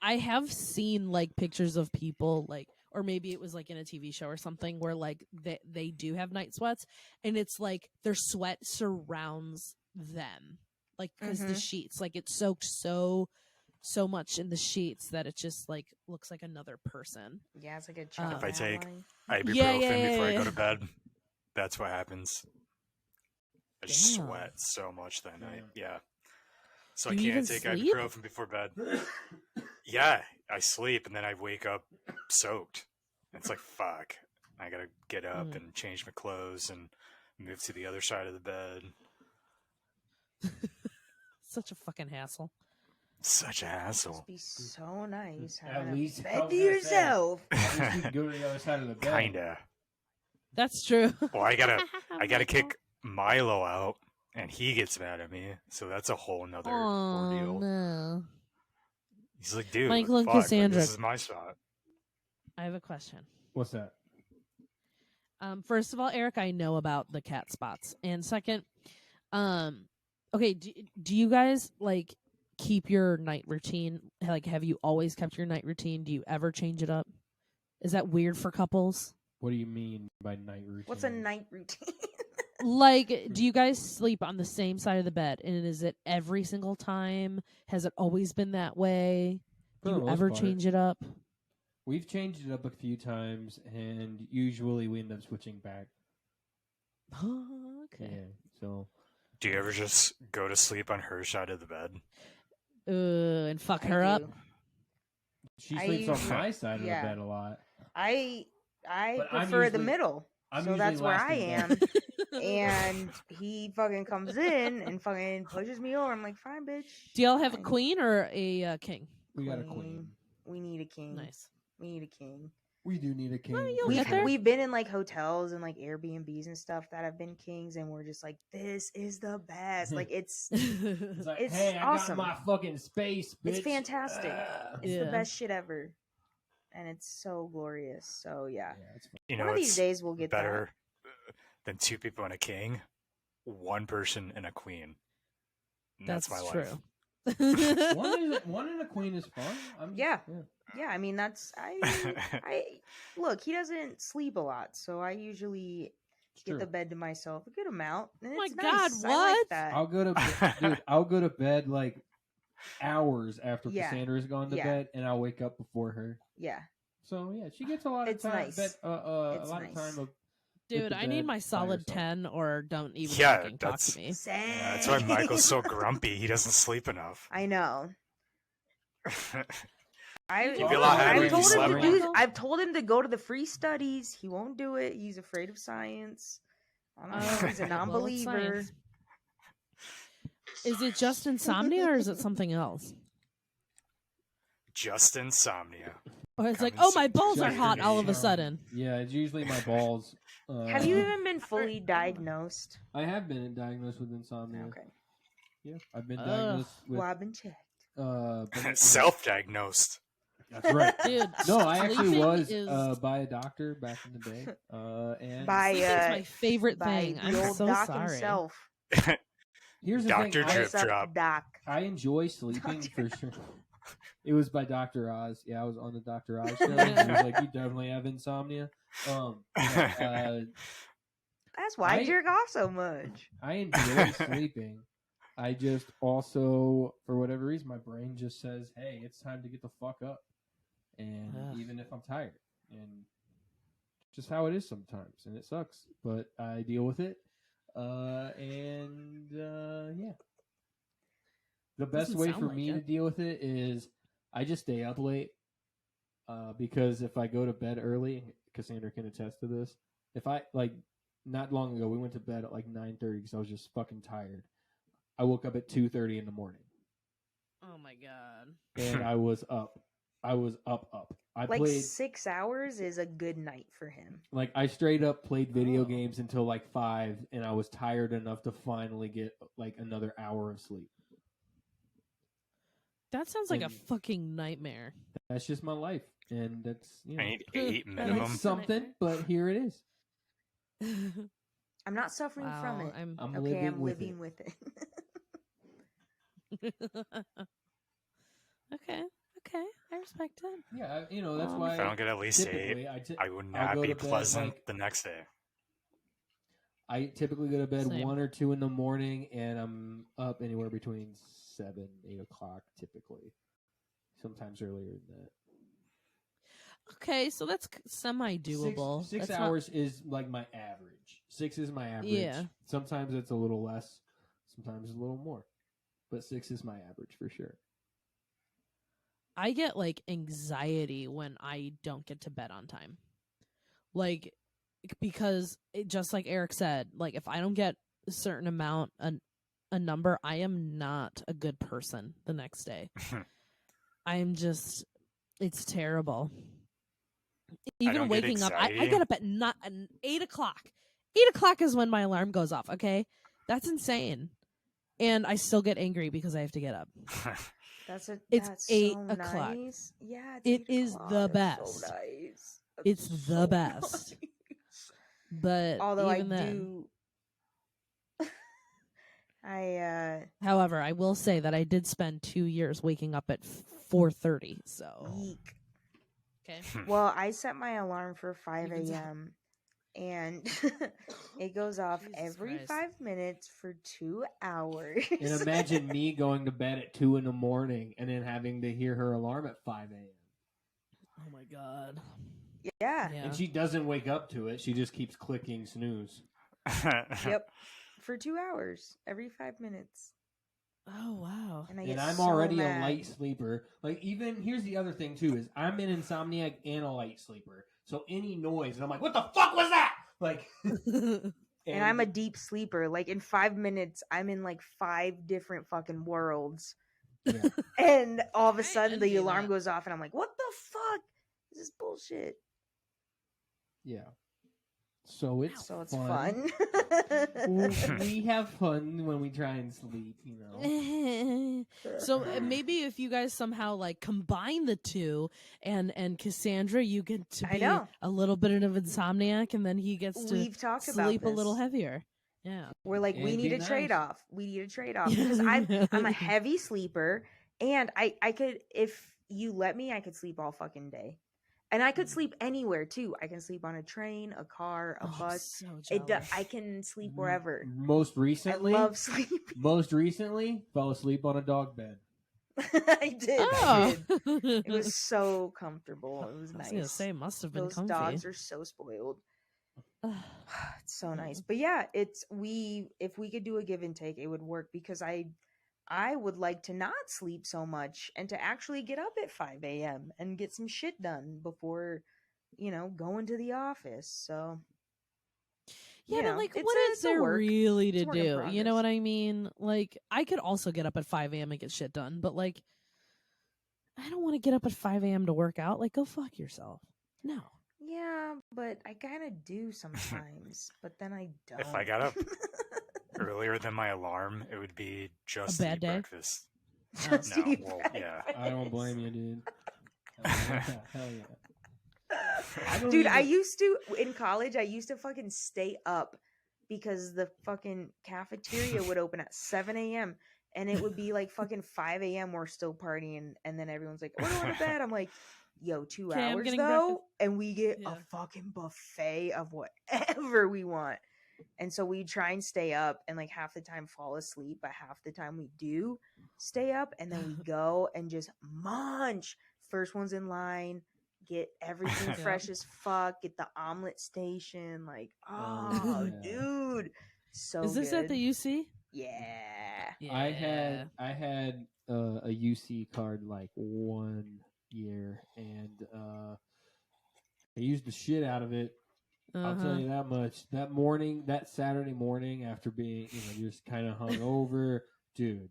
I have seen like pictures of people like, or maybe it was like in a TV show or something where like they do have night sweats, and it's like their sweat surrounds them, like because the Mhm. sheets, like it's soaked so much in the sheets that it just like looks like another person. Yeah, it's like a child If I take- outline. Ibuprofen Yeah, before I yeah. go to bed. That's what happens. I just Damn. sweat so much that night. Yeah. So Do I you can't even take sleep? ibuprofen before bed. Yeah, I sleep and then I wake up soaked. It's like fuck. I gotta get up Mm. and change my clothes and move to the other side of the bed. Such a fucking hassle. Such a hassle. Must be so nice At having least- a I bed was to gonna say, yourself. At least you can go to the other side of the bed. Kinda. That's true. Well, I gotta kick Milo out, and he gets mad at me. So that's a whole nother Oh ordeal. no. He's like, dude, Michael and fuck, like, Cassandra. this is my spot. I have a question. What's that? First of all, Eric, I know about the cat spots, and second, okay, do you guys like keep your night routine? Like, have you always kept your night routine? Do you ever change it up? Is that weird for couples? What do you mean by night routine? What's a night routine? Like, do you guys sleep on the same side of the bed? And is it every single time? Has it always been that way? For Do the you most ever part. change it up? We've changed it up a few times, and usually we end up switching back. Okay. Yeah, so Do you ever just go to sleep on her side of the bed? And fuck I her up. do. she I sleeps on usually- my side yeah. of the bed a lot. I But I'm prefer the usually- middle. I'm So usually that's where last I in am. bed. And he fucking comes in and fucking pushes me over. I'm like, fine, bitch. Do y'all have a fine. queen or a king? We got a Queen. queen. We need a king. Nice. We need a king. We do need a king. you'll for get sure. there. We've been in like hotels and like Airbnbs and stuff that have been kings, and we're just like, this is the best. Like it's It's like, It's hey, I awesome. got my fucking space, bitch. It's fantastic. It's Yeah. the best shit ever, and it's so glorious. So yeah, it's fun. You know, one of these it's days we'll get better than two people and a king, one person and a queen. And that's my true. life. One and a queen is fun. Yeah. that. Yeah, I mean that's I look. He doesn't sleep a lot, so I usually It's get true. the bed to myself a good amount. And My it's God, nice. I like what? that. I'll go to dude. I'll go to bed like hours after Yeah. Cassandra's gone to Yeah. bed, and I'll wake up before her. Yeah, So yeah, she gets a lot of It's time. nice. A It's lot of nice. time. With Dude, the I need bed my by solid herself. 10 or don't even Yeah, fucking talk that's- to me. same. Yeah, that's why Michael's so grumpy. He doesn't sleep enough. I know. You'd be a lot happier I've if told you him slept to more. do. I've told him to go to the free studies. He won't do it. He's afraid of science. I don't know. He's a Well, it's non-believer. science. Is it just insomnia or is it something else? Just insomnia. Or it's like, Coming oh, my soon. balls are Just hot all of a insomnia. sudden. Yeah, it's usually my balls. Have you even been fully diagnosed? I have been diagnosed with insomnia. Okay. Yeah, I've been Ugh. diagnosed with. Well, I've been checked. Self-diagnosed. That's right. Dude, No, I actually sleeping was is- by a doctor back in the day. And By Sleeping is my favorite by thing. the I'm old so doc sorry. himself. here's the Dr. thing. Drip What's up, drop. Doc? I enjoy sleeping Dr. for sure. It was by Dr. Oz. Yeah, I was on the Dr. Oz show. And he was like, "You definitely have insomnia." That's why I I- jerk off so much. I enjoy sleeping. I just also, for whatever reason, my brain just says, "Hey, it's time to get the fuck up," and Ugh. even if I'm tired, and just how it is sometimes, and it sucks, but I deal with it. Yeah, the best Doesn't way sound for like me to it. deal with it is I just stay up late. Because if I go to bed early, Cassandra can attest to this. If I not long ago, we went to bed at like 9:30 because I was just fucking tired. I woke up at 2:30 in the morning, Oh my god. and I was up. I was up. I Like played 6 hours is a good night for him. like I straight up played video Oh. games until like 5, and I was tired enough to finally get like another hour of sleep. That sounds like a And- fucking nightmare. That's just my life, and that's I need 8 That minimum. is it's something. But here it is. I'm not suffering from Wow, it. I'm I'm Okay, living I'm with living it. with it. okay. I respect it. Yeah, that's If why. If I don't get at least 8, typically, I would I'll not go be to bed, pleasant like- the next day. I typically go to bed Same. 1 or 2 in the morning, and I'm up anywhere between 7, 8 o'clock typically. Sometimes earlier than that. Okay, so that's semi doable. 6 hours is like my average. 6 is my average. Yeah. Sometimes it's a little less. Sometimes it's a little more. But 6 is my average for sure. I get like anxiety when I don't get to bed on time. Like, because just like Eric said, like if I don't get a certain amount, a number, I am not a good person the next day. I'm just, it's terrible. Even don't get waking up, I anxiety. get up at not 8 o'clock. 8 o'clock is when my alarm goes off. Okay, that's insane, and I still get angry because I have to get up. That's It's 8 so o'clock. nice. Yeah, it's It 8 is o'clock. the That's so best. nice. It's That's the so best. nice. But Although I even then, do, I however, I will say that I did spend 2 years waking up at 4:30. So yeek. okay, Well, I set my alarm for 5 Even so. a.m. and it goes off Jesus every Christ. 5 minutes for 2 hours. And imagine me going to bed at 2 a.m. and then having to hear her alarm at 5 a.m. Oh my god. Yeah. Yeah. And she doesn't wake up to it. She just keeps clicking snooze. Yep. For 2 hours every 5 minutes. Oh wow. And I And get I'm so already mad. a light sleeper. Like, even, here's the other thing, too, is I'm an insomniac and a light sleeper. So any noise, and I'm like, what the fuck was that? Like, And I'm a deep sleeper. Like in 5 minutes, I'm in like 5 different fucking worlds. Yeah. And all of a I sudden envy the alarm that. goes off and I'm like, what the fuck? This is bullshit. Yeah. So it's So it's fun. fun. We have fun when we try and sleep, you know. So maybe if you guys somehow like combine the two, and Cassandra, you get to I be know. a little bit of an insomniac, and then he gets to We've talked about sleep a little this. heavier. Yeah. We're like, we It'd need be a nice. trade-off. We need a trade-off because I'm a heavy sleeper, and I could, if you let me, I could sleep all fucking day, and I could sleep anywhere too. I can sleep on a train, a car, a Oh, I'm bus. so It jealous. I can sleep wherever. Most recently, I love sleeping. most recently, fell asleep on a dog bed. I did. I Oh. did. It was so comfortable. It was I was nice. gonna say, must have been Those comfy. dogs are so spoiled. Ugh. It's so nice. But yeah, if we could do a give and take, it would work because I would like to not sleep so much and to actually get up at 5 a.m. and get some shit done before, going to the office. So Yeah, but like, it's what is there work. really It's to a work in do? You know progress. what I mean? Like, I could also get up at 5 a.m. and get shit done, but like, I don't want to get up at 5 a.m. to work out. Like, go fuck yourself. No. Yeah, but I kind of do sometimes, but then I don't. If I got up earlier than my alarm, it would be just bad eat day? breakfast. Just No, eat well, yeah. I don't blame you, dude. Hell yeah. Dude, I used to in college. I used to fucking stay up because the fucking cafeteria would open at 7 a.m. and it would be like fucking 5 a.m. We're still partying, and then everyone's like, "We're going to bed." I'm like, "Yo, 2 Okay, I'm hours getting though, breakfast. and we get Yeah. a fucking buffet of whatever we want." And so we try and stay up, and like half the time fall asleep, but half the time we do stay up, and then we go and just munch. First one's in line. Get everything Yeah. fresh as fuck. Get the omelet station. Like, Oh, oh, yeah. dude, so Is this good. at the UC? Yeah. Yeah. I had a UC card like 1 year, and I used the shit out of it. I'll tell Uh-huh. you that much. That Saturday morning, after being just kind of hungover, dude.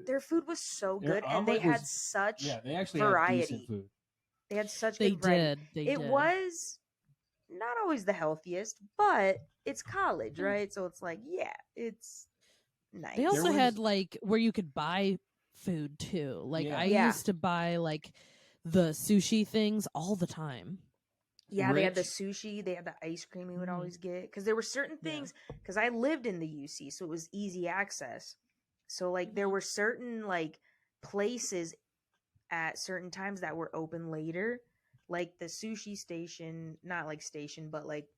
Their food was so Their good, and they omelet had was- such Yeah, they actually variety. had decent food. They had such They good variety. did. They It did. was not always the healthiest, but it's college, Mm. right? So it's like, yeah, it's nice. They also There had was- like where you could buy food too. Like Yeah. I Yeah. used to buy like the sushi things all the time. Yeah, they had the Rich- sushi, they had the ice cream we would Mhm. always get because there were certain Yeah. things because I lived in the UC, so it was easy access. So like there Mhm. were certain like places at certain times that were open later, like the sushi station, not like station, but like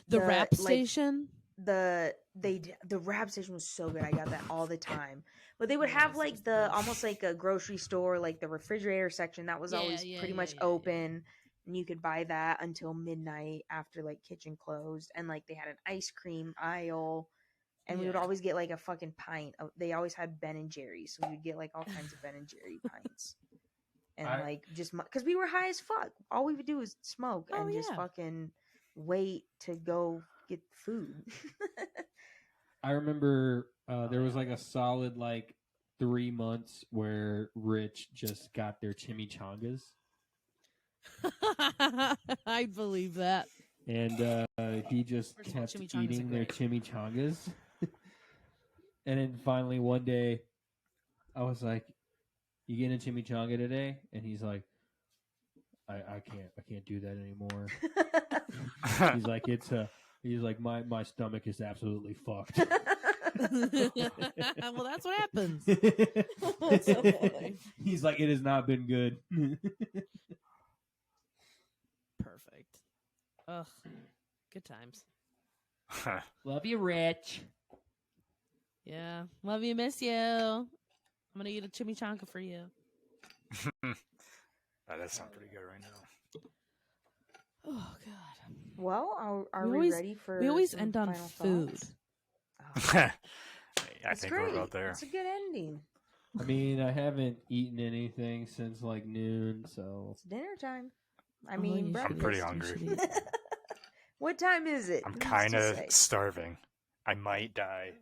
The The, rap like, station. the wrap station was so good. I got that all the time. But they would Yeah, have so like it's the good. almost like a grocery store, like the refrigerator section that was Yeah, always yeah, pretty yeah, much yeah, yeah. open. And you could buy that until midnight after like kitchen closed. And like they had an ice cream aisle. And we would Yeah. always get like a fucking pint of, they always had Ben and Jerry's. So we'd get like all kinds of Ben and Jerry pints. And like just because we were high as fuck. All we would do is smoke Oh, and just yeah. fucking wait to go get food. I remember there was like a solid like 3 months where Rich just got their chimichangas, I believe that. and he just First of all, kept chimichangas are eating their great. chimichangas. And then finally one day, I was like, "You getting a chimichanga today?" And he's like, "I can't do that anymore." He's like, he's like, my stomach is absolutely fucked. Well, that's what happens. That's so funny. He's like, it has not been good. Perfect. Ugh. Good times. Love you, Rich. Yeah. Love you, miss you. I'm gonna eat a chimichanga for you. That does sound pretty good right now. Oh god. Well, are We we always- ready for? We always some end on final food. thoughts? Oh, I it's think great. we're about there. It's a good ending. I mean, I haven't eaten anything since like noon, so It's dinner time. I Oh, mean, you should I'm pretty eat- you hungry. should eat. What time is it? I'm Who's to kind of say? starving. I might die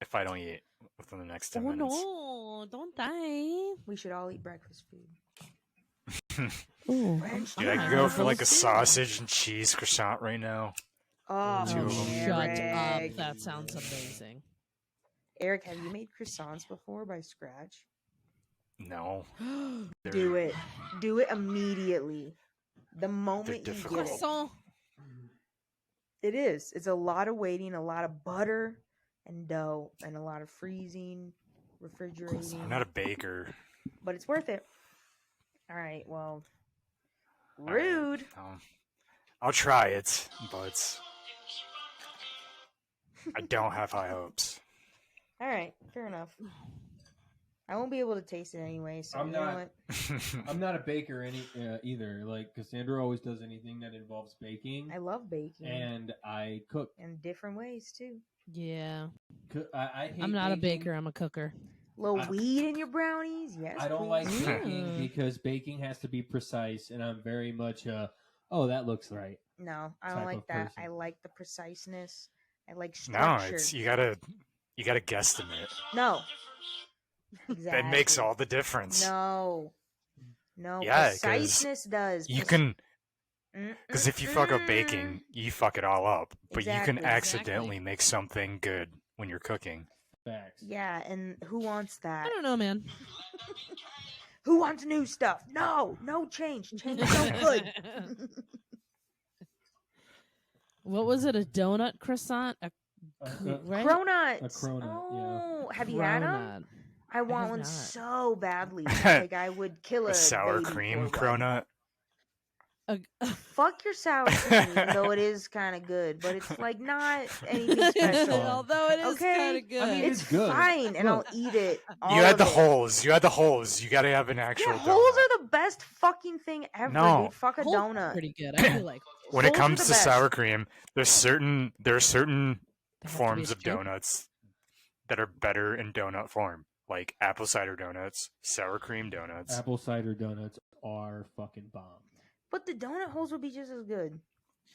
if I don't eat within the next 10 Oh minutes. no! Don't die. We should all eat breakfast food. Ooh, French Dude, I toast. could go for like a Breakfast food. sausage and cheese croissant right now. Oh, Two of 'em. Shut up! Eric. That sounds amazing. Eric, have you made croissants before by scratch? No. Do it. Do it immediately. The moment you difficult. get it. Croissant. It is. It's a lot of waiting, a lot of butter and dough, and a lot of freezing, refrigerating. I'm not a baker. But it's worth it. All right. Well, All right, rude. I'll try it, but I don't have high hopes. All right. Fair enough. I won't be able to taste it anyway. So I'm you know not- what? I'm not a baker either. Like Cassandra always does anything that involves baking, I love baking and I cook. in different ways too. Yeah, I hate I'm not a baking. baker. I'm a cooker. Little I- weed in your brownies, yes. I don't please. like Mm. baking because baking has to be precise, and I'm very much oh, that looks right. No, I type don't like of that. person. I like the preciseness. I like No, structure. it's you gotta guesstimate. No. Exactly. That makes all the difference. No. No. Yeah, 'cause preciseness does. You 'cause- can, because if you fuck up Mm-mm-mm. baking, you fuck it all up. But you can Exactly. accidentally make something good when you're cooking. Facts. Yeah, and who wants I that? don't know, man. Who wants new stuff? No, no change. Change is so good. What was it? A donut croissant? A right? Cronuts. A cronut, yeah. Oh, have you had them? Cronut. I want have one not. so badly. Like I would kill a A sour baby cream for one. cronut. Fuck your sour cream, even though it is kind of good, but it's like not anything special. Although it is Okay, kind of good. I mean, It's It's good. fine, and I'll Look. eat it. All You had of the it. holes. You had the holes. You gotta have an actual Yeah, holes donut. are the best fucking thing ever. No. Dude. Fuck a Holes are donut. pretty good. I feel like When it Holes are comes the to best. sour cream, there are certain they have to be forms a of strip. donuts that are better in donut form, like apple cider donuts, sour cream donuts. Apple cider donuts are fucking bomb. But the donut holes would be just as good.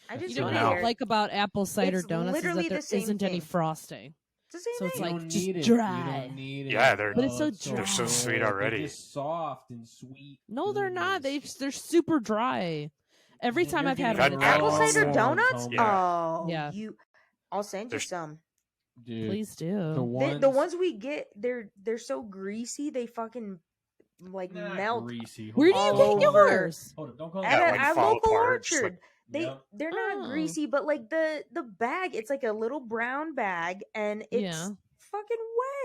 I just You know what No. I care. like about apple cider It's donuts is literally that there the same isn't any thing. frosting. It's the same So it's thing. like you don't just need it. dry. You don't need it. Yeah, they're- But it's so it's dry. They're so sweet good. already. They're just soft and sweet. No, they're not. goodness. They're super dry. Every Man, time you're I've had getting one, Had apple one. cider Oh, donuts? Yeah. Oh, Yeah. I'll send you There's- some. Dude, please the do. ones, The ones we get, they're so greasy. They fucking like not melt greasy. Where do you Hold get on. over. yours? Hold on, don't call at That, me. a, like, at fall local apart, just, orchard. like- Yep. They're not Oh. greasy, but like the bag, it's like a little brown bag, and it's Yeah. fucking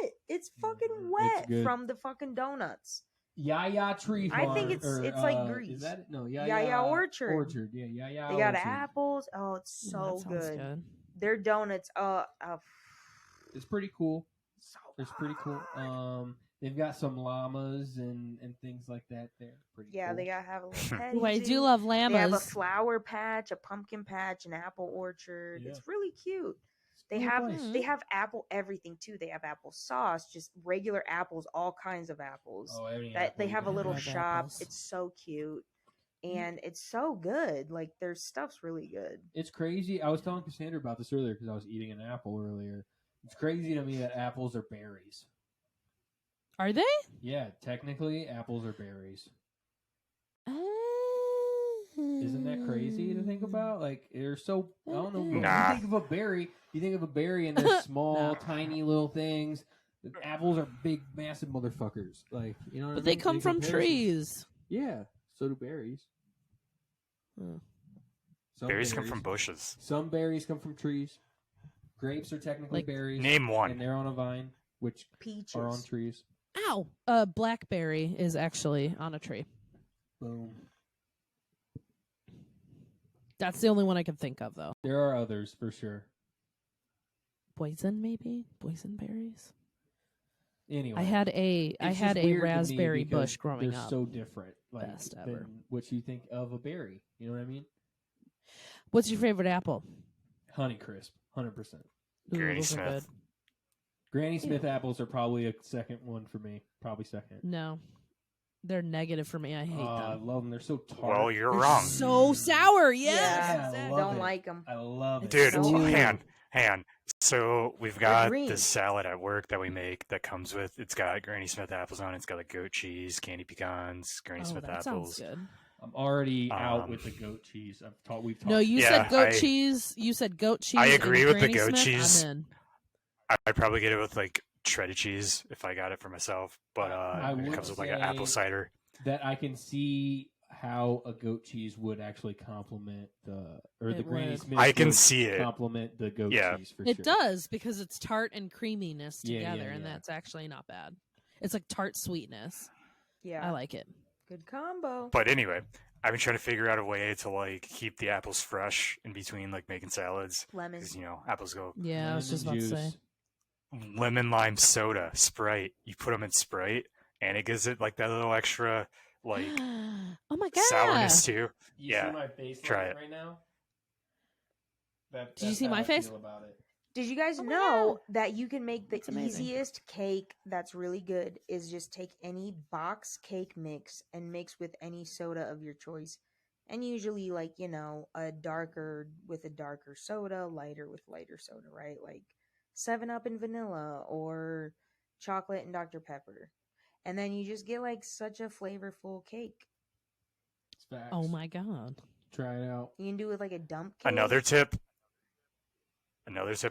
wet. It's fucking It's wet good. from the fucking donuts. Yaya Tree Farm. I think it's or, like grease. Is that it? No, Yaya Orchard. Orchard, yeah, Yaya They got Orchard. apples. Oh, it's Yeah, so that sounds good. Their donuts, It's pretty cool. so It's pretty cool. They've got some llamas and things like that there. Pretty yeah, cool. they gotta have a little petty. Ooh, I too. do love They have a llamas. flower patch, a pumpkin patch, an apple orchard. Yeah. It's really cute. It's a They cool have place. they have apple everything too. They have apple sauce, just regular apples, all kinds of apples. Oh, any That they apple have a you little love shop. apples. It's so cute. And it's so good. Like their stuff's really good. It's crazy. I was telling Cassandra about this earlier because I was eating an apple earlier. It's crazy to me that apples are berries. Are they? Yeah, technically, apples are berries. Isn't that crazy to think about? Like, they're so, I don't know. Nah. You think of a berry and they're small, No. tiny little things. Apples are big, massive motherfuckers. Like, you know what I But they mean? come In from comparison- trees. Yeah, so do berries. Hmm. Some Berries come from bushes. Some berries come from trees. Grapes are technically Like- berries. Name one. And they're on a vine, which Peaches. are on trees. Ow! Blackberry is actually on a tree. Boom. That's the only one I can think of, though. There are others for sure. Poison, maybe? Boysenberries? Anyway, I had a it's just weird to me raspberry because bush growing they're up. so different, like Best ever. than what you think of a berry. You know what I mean? What's your favorite apple? Honeycrisp, 100%. Ooh, Granny those are Smith. good. Granny Smith apples are probably a second one for me. Probably second. No. They're negative for me. I hate I them. love them. They're so tart. Well, you're They're wrong. so sour. Yes. Yeah, I love don't it. like them. I love it. Dude, Ooh. hang on. So we've got green. this salad at work that we make that comes with. It's got Granny Smith apples on it. It's got like goat cheese, candy pecans, Granny Oh, Smith that sounds apples. good. I'm already out Um, with the goat cheese. We've talked. No, you Yeah, said goat I- cheese. You said goat cheese. I and agree with the Granny goat Smith. cheese. I'm in. I'd probably get it with like shredded cheese if I got it for myself. But I it would comes with like an say- apple cider. that I can see how a goat cheese would actually complement the It Granny would. Smith. I can would see it. complement the goat Yeah. cheese for It sure. does because it's tart and creaminess Yeah, yeah, together, and yeah. that's actually not bad. It's like tart sweetness. Yeah, I like it. good combo. But anyway, I've been trying to figure out a way to like keep the apples fresh in between like making salads Lemon. because apples go Yeah, I was just about Lemon to say. juice. lemon lime soda Sprite. You put them in Sprite, and it gives it like that little extra like Oh my god! sourness too. You Yeah. see my face Try like it. right now? Did you That's see how my I face? feel about it. Did you guys Oh my know that you can make the That's amazing. easiest cake that's really good is just take any box cake mix and mix with any soda of your choice. And usually like, a darker with a darker soda, lighter with lighter soda, right? Like 7-Up and vanilla or chocolate and Dr. Pepper. And then you just get like such a flavorful cake. It's facts. Oh my god! Try it out. You can do it with like a dump cake. Another tip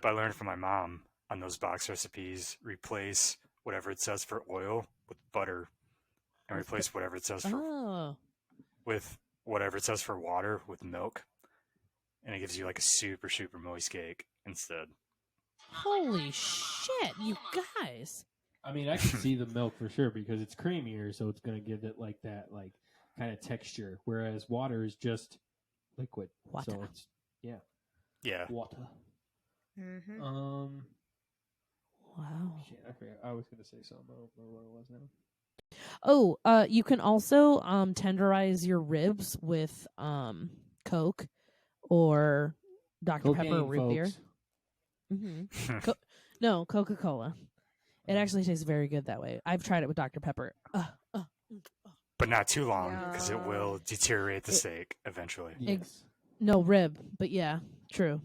I learned from my mom on those box recipes: replace whatever it says for oil with butter, and replace whatever it says for Oh, with whatever it says for water with milk, and it gives you like a super super moist cake instead. holy shit! You guys. I mean, I can see the milk for sure because it's creamier, so it's going to give it like that, like kind of texture. Whereas water is just liquid, Water. so it's Yeah, water. Mm-hmm. Wow. Shit, I forgot. I was going to say something. I don't remember what it was now. Oh, you can also tenderize your ribs with Coke or Dr. Pepper Cocaine, root beer. folks. Mm-hmm. No, Coca-Cola. It actually tastes very good that way. I've tried it with Dr. Pepper. but not too long because it will Yeah. deteriorate the steak eventually. Yes. No rib, but yeah, true.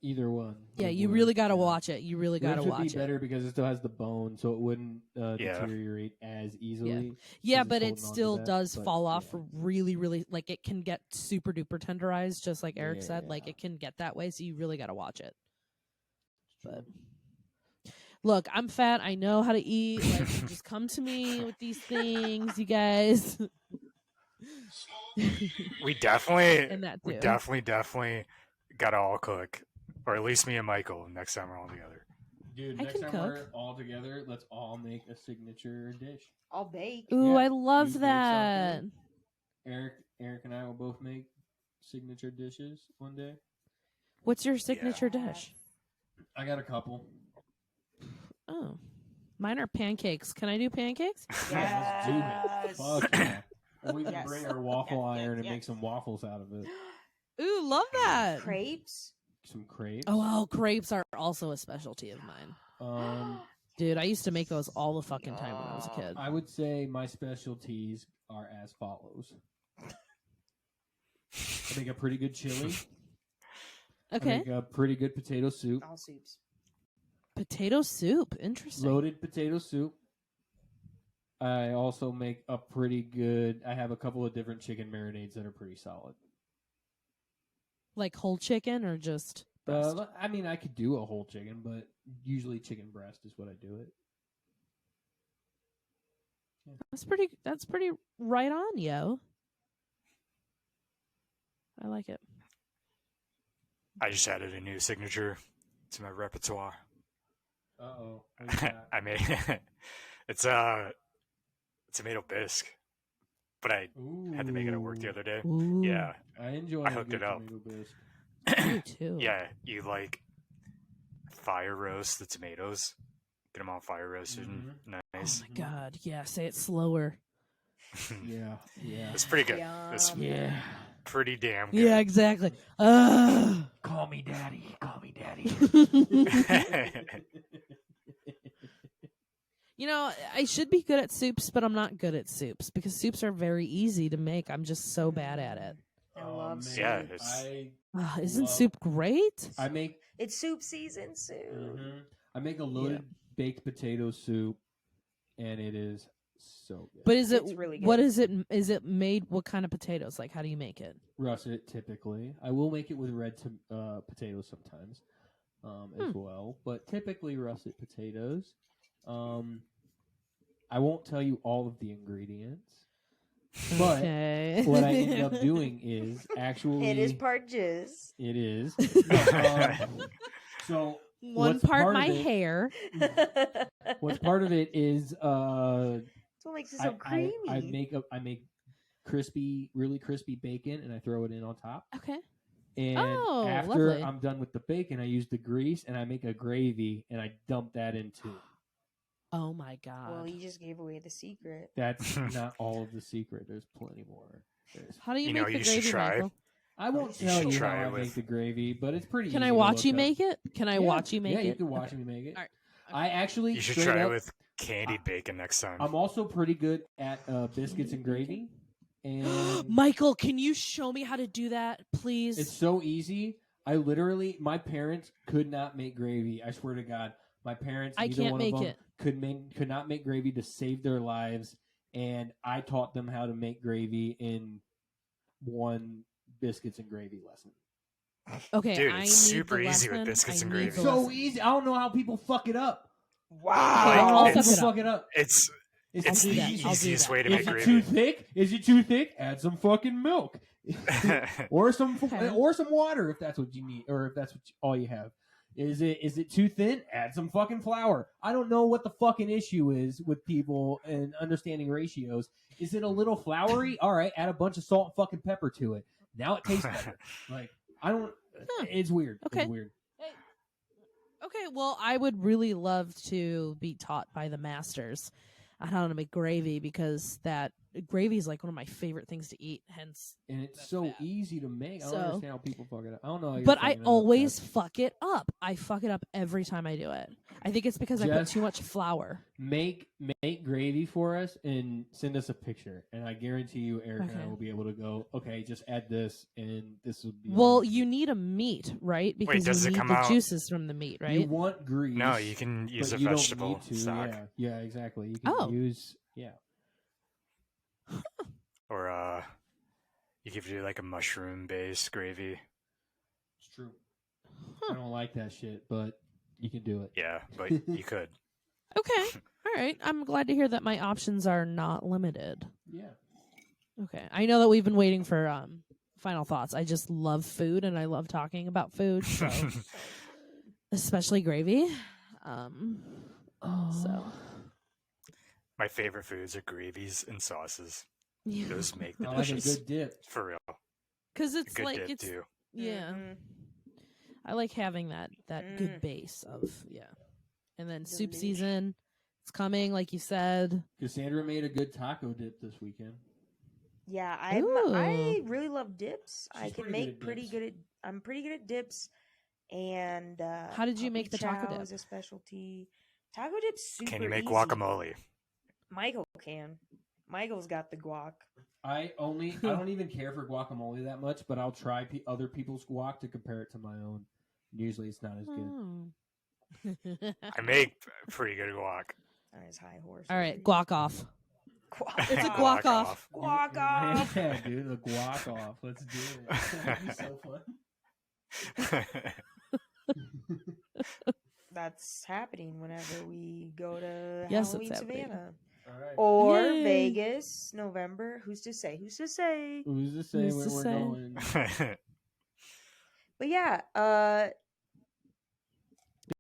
Either one. Yeah, would you work, really got to yeah. watch it. You really got to Ribs would watch be it. better because it still has the bone, so it wouldn't Yeah. deteriorate as easily. Yeah, it's but it holding on to still that, does but fall off yeah. really, really. Like it can get super duper tenderized, just like Eric said. Like Yeah. it can get that way, so you really got to watch it. But look, I'm fat. I know how to eat. Like, just come to me with these things, you guys. We definitely, And that we too. definitely gotta all cook, or at least me and Michael next time we're all together. Dude, I next can time we're cook. all together, let's all make a signature dish. I'll bake. Ooh, Yeah, I you love bake that. something. Eric and I will both make signature dishes one day. What's your signature Yeah. dish? I got a couple. Oh, mine are pancakes. Can I do pancakes? Let's do it. Yes. Fuck yeah. And we can Yes. bring our waffle Yes, yes, iron and yes. make some waffles out of it. Ooh, love that. Crepes. Some crepes. Oh, crepes are also a specialty of mine. Dude, I used to make those all the fucking time when I was a kid. I would say my specialties are as follows. I make a pretty good chili. I Okay. make a pretty good potato soup. All soups. Potato soup. Interesting. Loaded potato soup. I also make a pretty good. I have a couple of different chicken marinades that are pretty solid. Like whole chicken or just breast? I mean, I could do a whole chicken, but usually chicken breast is what I do it. That's pretty right on, yo. I like it. I just added a new signature to my repertoire. Uh-oh. I made it's tomato bisque, but I had to make it at work the other day. Ooh. Yeah, I enjoy I hooked it up. tomato bisque. Me too. Yeah, you like fire roast the tomatoes, get them all fire roasted and nice. Oh my god, yeah, say it slower. Yeah. It's pretty good. Yum. It's Yeah. pretty damn good. Yeah, exactly. Call me daddy. Call me daddy. You know, I should be good at soups, but I'm not good at soups because soups are very easy to make. I'm just so bad at it. I love soup. Yeah, it's- Isn't soup great? I make It's soup season soon. I make a loaded baked potato soup, and it is so good. But is it It's really good. what is it? Is it made? What kind of potatoes? Like, how do you make it? Russet typically. I will make it with red potatoes sometimes, as well. But typically russet potatoes. I won't tell you all of the ingredients, but Okay. what I ended up doing is actually It is part jizz. It is. So One what's part of my it- hair. What's part of it is That's what makes it so creamy. I make really crispy bacon, and I throw it in on top. Okay. And Oh, after lovely. I'm done with the bacon, I use the grease and I make a gravy and I dump that in too. Oh my god. Well, you just gave away the secret. That's not all of the secret. There's plenty more. How do you, You make know, the you should gravy, try. Michael? I won't You tell should you try how I it with- make the gravy, but it's pretty. Can easy I to watch look you up. make it? Can I watch you make it? Yeah, you can watch me make it. All right. I actually You should straight try up, it with candied bacon next time. I'm also pretty good at biscuits and gravy, and Michael, can you show me how to do that, please? it's so easy. My parents could not make gravy. I swear to God, my parents, I neither can't one make of them it. could not make gravy to save their lives, and I taught them how to make gravy in one biscuits and gravy lesson. Okay, Dude, I it's need super the easy with lesson. biscuits I and need gravy. the So lesson. easy. I don't know how people fuck it up. I'll Like, fuck People it up. fuck it up. It's It's do the that. I'll do easiest that. way to Is make it gravy. too thick? Is it too thick? Add some fucking milk, or some Okay. water if that's what you need, or if that's all you have. Is it too thin? Add some fucking flour. I don't know what the fucking issue is with people and understanding ratios. Is it a little floury? All right, add a bunch of salt and fucking pepper to it. Now it tastes better. Like I don't. Huh. It's weird. Okay. It's weird. Okay, well, I would really love to be taught by the masters on how to make gravy because that gravy is like one of my favorite things to eat. Hence, And it's That's so bad. easy to make. I don't So- understand how people fuck it up. I don't know. How you're but I fucking it up, always Jess. fuck it up. I fuck it up every time I do it. I think it's because I put Jess- too much flour. make gravy for us and send us a picture, and I guarantee you, Eric and I Okay. will be able to go. Okay, just add this, and this will be. Well, on. you need a meat, right? Because does you it need come the out- juices from the meat, You right? want grease? No, you can use but a you vegetable don't need to. stock. Yeah, exactly. You can Oh. use. Yeah, Or you could do like a mushroom based gravy. it's true. I don't like that shit, but you can do it. Yeah, but you could. Okay. All right. I'm glad to hear that my options are not limited. Yeah. Okay. I know that we've been waiting for final thoughts. I just love food and I love talking about food, so especially gravy. So My favorite foods are gravies and sauces. yeah. Those make the I like a dishes good dip. for real. Cuz A it's good like dip it's too. yeah. Mhm. I like having that good Mm. base of yeah. And then soup Delish. season, it's coming, like you said. Cassandra made a good taco dip this weekend. Yeah, I Ooh. really love dips. I She's can pretty good make at pretty dips. good at. I'm pretty good at dips. And How did you make the taco chow dip? is a specialty. Taco dip's super Can you make easy. guacamole? Michael can. Michael's got the guac. I don't even care for guacamole that much, but I'll try other people's guac to compare it to my own. Usually, it's not as good. Oh. I make pretty good guac. On his high horse. All right, guac off. Guac. It's a guac off. Guac off. Yeah, dude, the guac off. Let's do it. That'd be so fun. That's happening whenever we go to Yes, it's Halloween happening. Savannah. All right. Or Yay. Vegas, November. Who's to say? Who's to say? Who's to say Who's where to we're say? going? But yeah,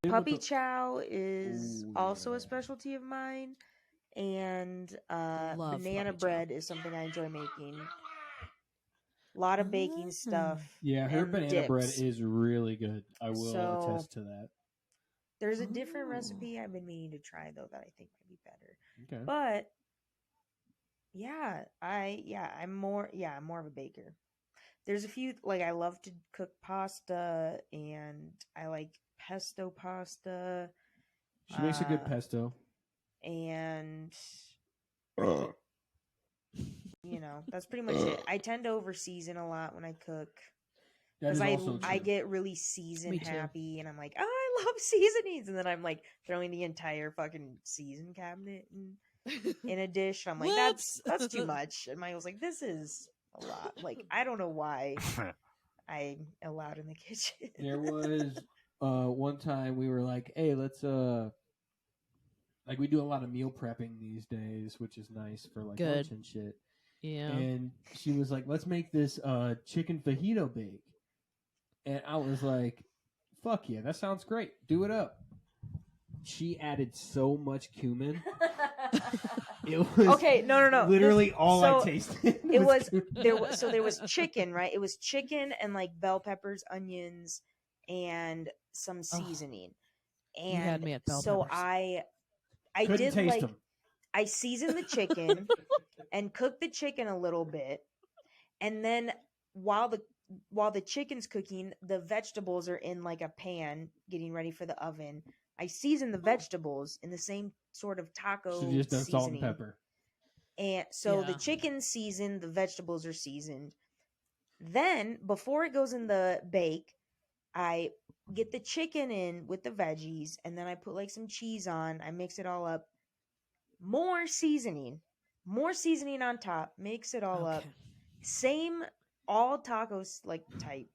Did puppy with the- chow is Ooh, also yeah. a specialty of mine, and Love banana puppy chow. bread is something I enjoy making. A lot of baking stuff. Yeah, her and banana bread dips. is really good. I will So- attest to that. There's a different Oh. recipe I've been meaning to try though that I think might be better. Okay. But yeah, I'm more of a baker. There's a few like I love to cook pasta and I like pesto pasta She makes a good uh, pesto. and that's pretty much it. I tend to over season a lot when I cook That because is also I true. get really season Me too. happy and I'm like, oh, I love seasonings, and then I'm like throwing the entire fucking season cabinet in a dish. I'm like, that's too much. And Michael's like, this is a lot. Like, I don't know why I'm allowed in the kitchen. There was one time we were like, hey, let's like we do a lot of meal prepping these days, which is nice for like Good. lunch and shit. Yeah. And she was like, let's make this chicken fajito bake. And I was like, fuck yeah, that sounds great. Do it up. She added so much cumin. It was Okay, no. literally all I so tasted. It was cumin. there was chicken, right? It was chicken and like bell peppers, onions, and some seasoning. And You had me at bell so peppers. I Couldn't did taste like them. I seasoned the chicken and cooked the chicken a little bit, and then while the chicken's cooking, the vegetables are in like a pan getting ready for the oven. I season the vegetables in the same sort of taco She just done seasoning. salt and pepper. And so the Yeah. chicken's seasoned, the vegetables are seasoned. Then, before it goes in the bake, I get the chicken in with the veggies, and then I put like some cheese on. I mix it all up. More seasoning on top. Mix it all up. Okay. Same all tacos like type,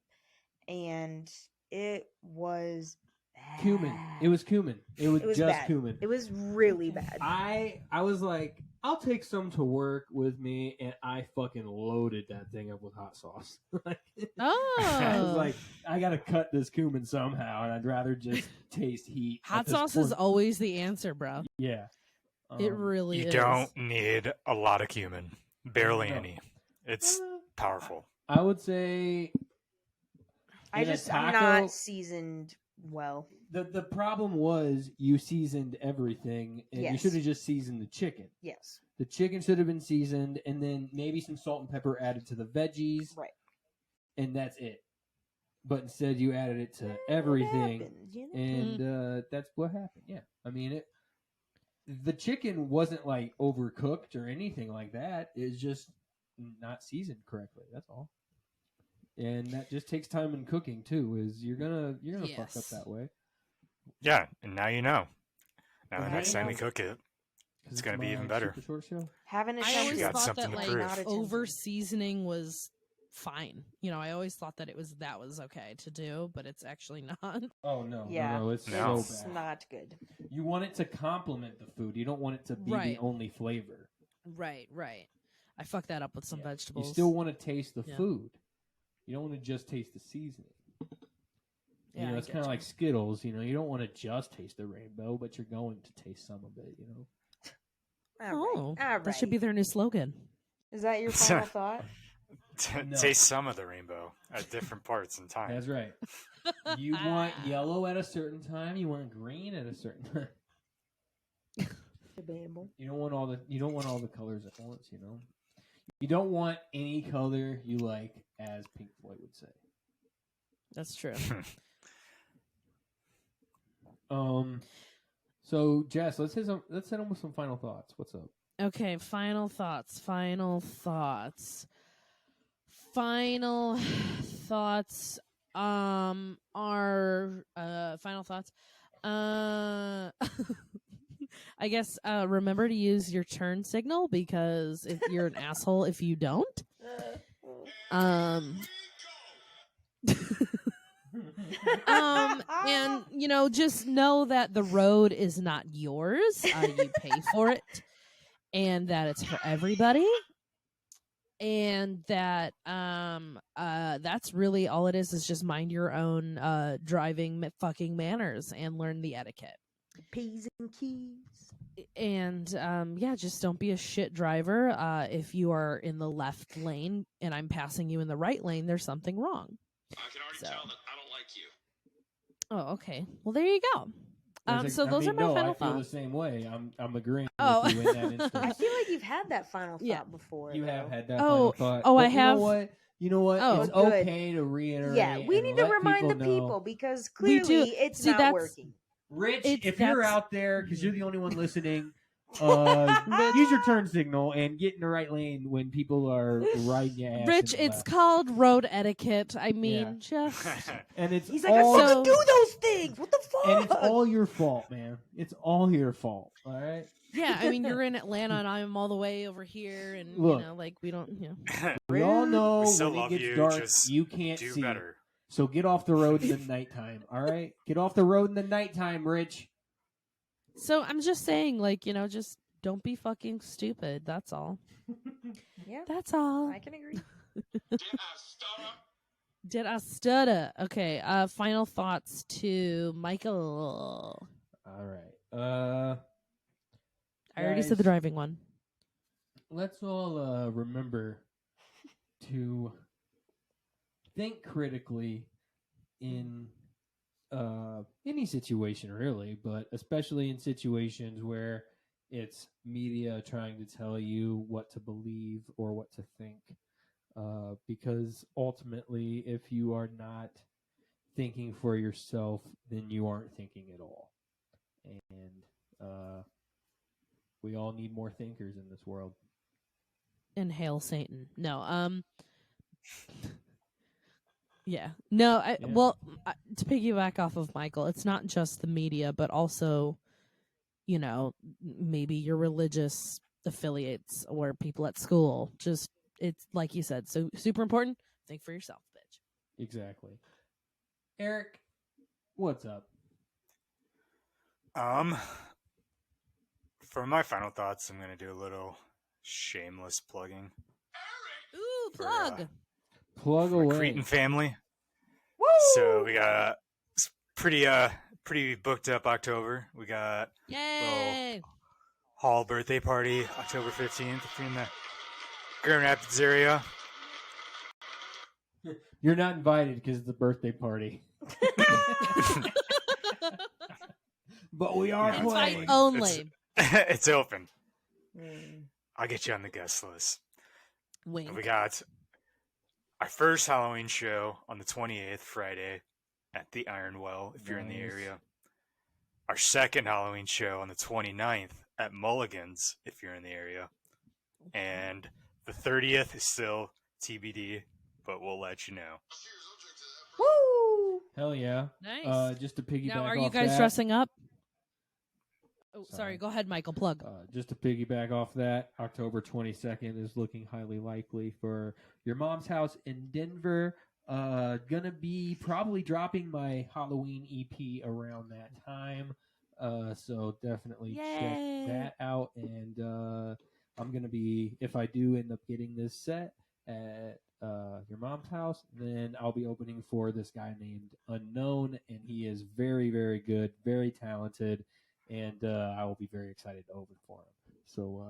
and it was bad. Cumin. It was cumin. It was just bad. cumin. It was really bad. I was like, I'll take some to work with me, and I fucking loaded that thing up with hot sauce. I was Oh. like, I gotta cut this cumin somehow, and I'd rather just taste heat. at Hot this sauce is point. always the answer, bro. Yeah. It really You is. don't need a lot of cumin. Barely No. any. It's powerful. I would say I'm in a not taco- seasoned well. the problem was you seasoned everything, and you Yes. should have just seasoned the chicken. Yes. The chicken should have been seasoned, and then maybe some salt and pepper added to the veggies, Right. and that's it. But instead, you added it to everything, It happens, you know? and that's what happened. Yeah, I mean, the chicken wasn't like overcooked or anything like that. It's just not seasoned correctly. That's all. And that just takes time in cooking too. Is you're gonna fuck up Yes. that way. Yeah, and now you know. Now the Now next you time know. we cook it, 'Cause it's gonna be my even better. Super short show. Haven't I attempted always got thought something that to like prove. Not attempted. over seasoning was fine. You know, I always thought that that was okay to do, but it's actually not. Oh no, Yeah. no, it's No. It's so bad. not good. You want it to complement the food. You don't want it to be Right. the only flavor. Right. I fucked that up with some Yeah. vegetables. You still want to taste the Yeah. food. You don't want to just taste the seasoning. Yeah, You know, I it's get kind of you. like Skittles. You know, you don't want to just taste the rainbow, but you're going to taste some of it. You know. Oh, All that should be right. their new slogan. Is that your final thought? No. Taste some of the rainbow at different parts in time. That's right. You want yellow at a certain time. You want green at a certain time. Debatable. You don't want all the colors at once. You know. You don't want any color you like, as Pink Floyd would say. That's true. So Jess, let's hit on with some final thoughts. What's up? Okay, final thoughts. Our final thoughts. I guess remember to use your turn signal because if you're an asshole if you don't. And you know, just know that the road is not yours. You pay for it, and that it's for everybody, and that that's really all it is just mind your own driving fucking manners and learn the etiquette. P's and Q's. And yeah, just don't be a shit driver. If you are in the left lane and I'm passing you in the right lane, there's something wrong. I can already tell that I don't like you. Oh, okay. Well, there you go. So those are my no, final I feel thoughts. the same way. I'm agreeing Oh. with you in that instance. I feel like you've had that final thought Yeah. before. You have though. had that Oh, final thought. oh, but I have. You know what? Oh, it's good. okay to reiterate. Yeah, we and need to let remind the know. people because We do. clearly it's See, not that's- working. Rich, It's- if you're that's- out there, because you're the only one listening, use your turn signal and get in the right lane when people are riding your ass. Rich, in the it's left. called road etiquette. I mean, just And it's He's like, I all, fucking do those things. What the fuck? and it's all your fault, man. It's all your fault. All right. yeah. I mean, you're in Atlanta and I'm all the way over here, and Look. like we don't. We all know We still when it love gets you, dark, just you can't do see. better. So get off the road in the nighttime. All right, get off the road in the nighttime, Rich. So I'm just saying, like, just don't be fucking stupid. That's all. Yeah, That's all. I can agree. Did I stutter? Did I stutter? Okay. Final thoughts to Michael. All right. I already said the Guys, driving one. Let's all remember to think critically in any situation, really, but especially in situations where it's media trying to tell you what to believe or what to think. Because ultimately, if you are not thinking for yourself, then you aren't thinking at all. And we all need more thinkers in this world. And hail Satan. No. Yeah. No. Yeah. Well, to piggyback off of Michael, it's not just the media, but also, maybe your religious affiliates or people at school. Just it's like you said, so super important. Think for yourself, bitch. Exactly. Eric, what's up? For my final thoughts, I'm gonna do a little shameless plugging Ooh, For, plug. Plug for the away. Cretan family. Woo! So we got pretty booked up October. We got Yay! Hall birthday party October 15th if you're in the Grand Rapids area. You're not invited because it's a birthday party. But we are Yeah, Invite playing. only. It's open. Mm. I'll get you on the guest list. Wink. And we got our first Halloween show on the 28th, Friday, at the Iron Well, if you're in the Nice. area. Our second Halloween show on the 29th at Mulligan's, if you're in the area. And the 30th is still TBD, but we'll let you know. Woo! Hell yeah. Nice. Just to piggyback Now, are off you guys that, dressing up? Oh, Sorry. sorry. Go ahead, Michael. Plug. Just to piggyback off that, October 22nd is looking highly likely for your mom's house in Denver. Gonna be probably dropping my Halloween EP around that time. So definitely Yay. check that out. And I'm gonna be, if I do end up getting this set at your mom's house, then I'll be opening for this guy named Unknown, and he is very, very good, very talented. And I will be very excited to open for him. So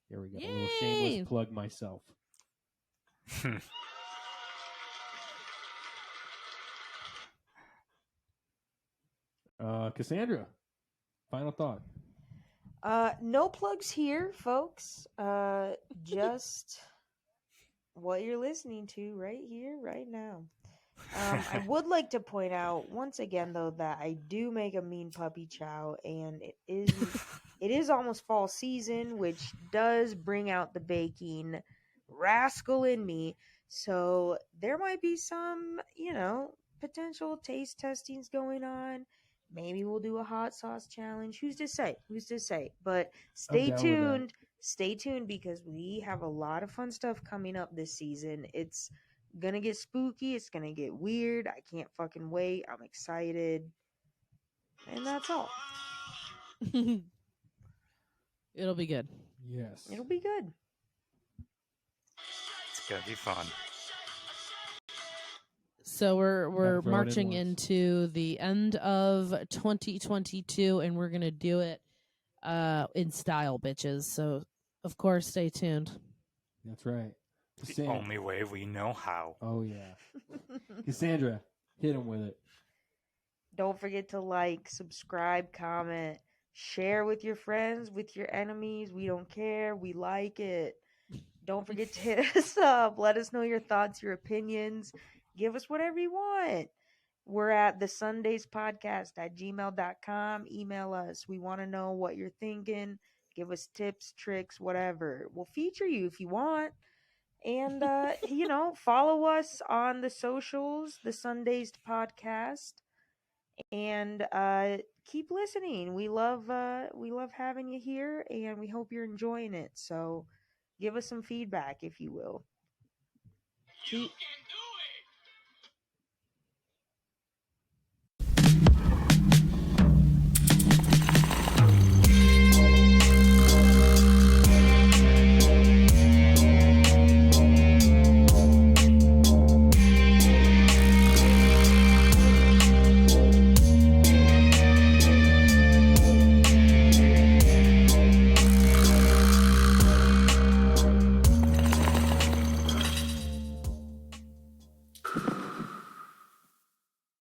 here we go. A little Yay! shameless plug myself. Cassandra, final thought. No plugs here, folks. Just what you're listening to right here, right now. I would like to point out once again, though, that I do make a mean puppy chow, and it is almost fall season, which does bring out the baking rascal in me. So there might be some, potential taste testings going on. Maybe we'll do a hot sauce challenge. Who's to say? Who's to say? But stay down with that. tuned. Stay tuned because we have a lot of fun stuff coming up this season. It's gonna get spooky. It's gonna get weird. I can't fucking wait. I'm excited. And that's all. It'll be good. Yes. It'll be good. It's gonna be fun. So we're throw it in marching once. into the end of 2022, and we're gonna do it in style, bitches. So of course, stay tuned. That's right. The only way we know how. Oh yeah. Cassandra, hit him with it. Don't forget to like, subscribe, comment, share with your friends, with your enemies. We don't care. We like it. Don't forget to hit us up. Let us know your thoughts, your opinions. Give us whatever you want. We're at the Sundays podcast at gmail.com. Email us. We want to know what you're thinking. Give us tips, tricks, whatever. We'll feature you if you want. And, follow us on the socials, the Sundays podcast. And keep listening. We love having you here, and we hope you're enjoying it. So give us some feedback, if you will. You can do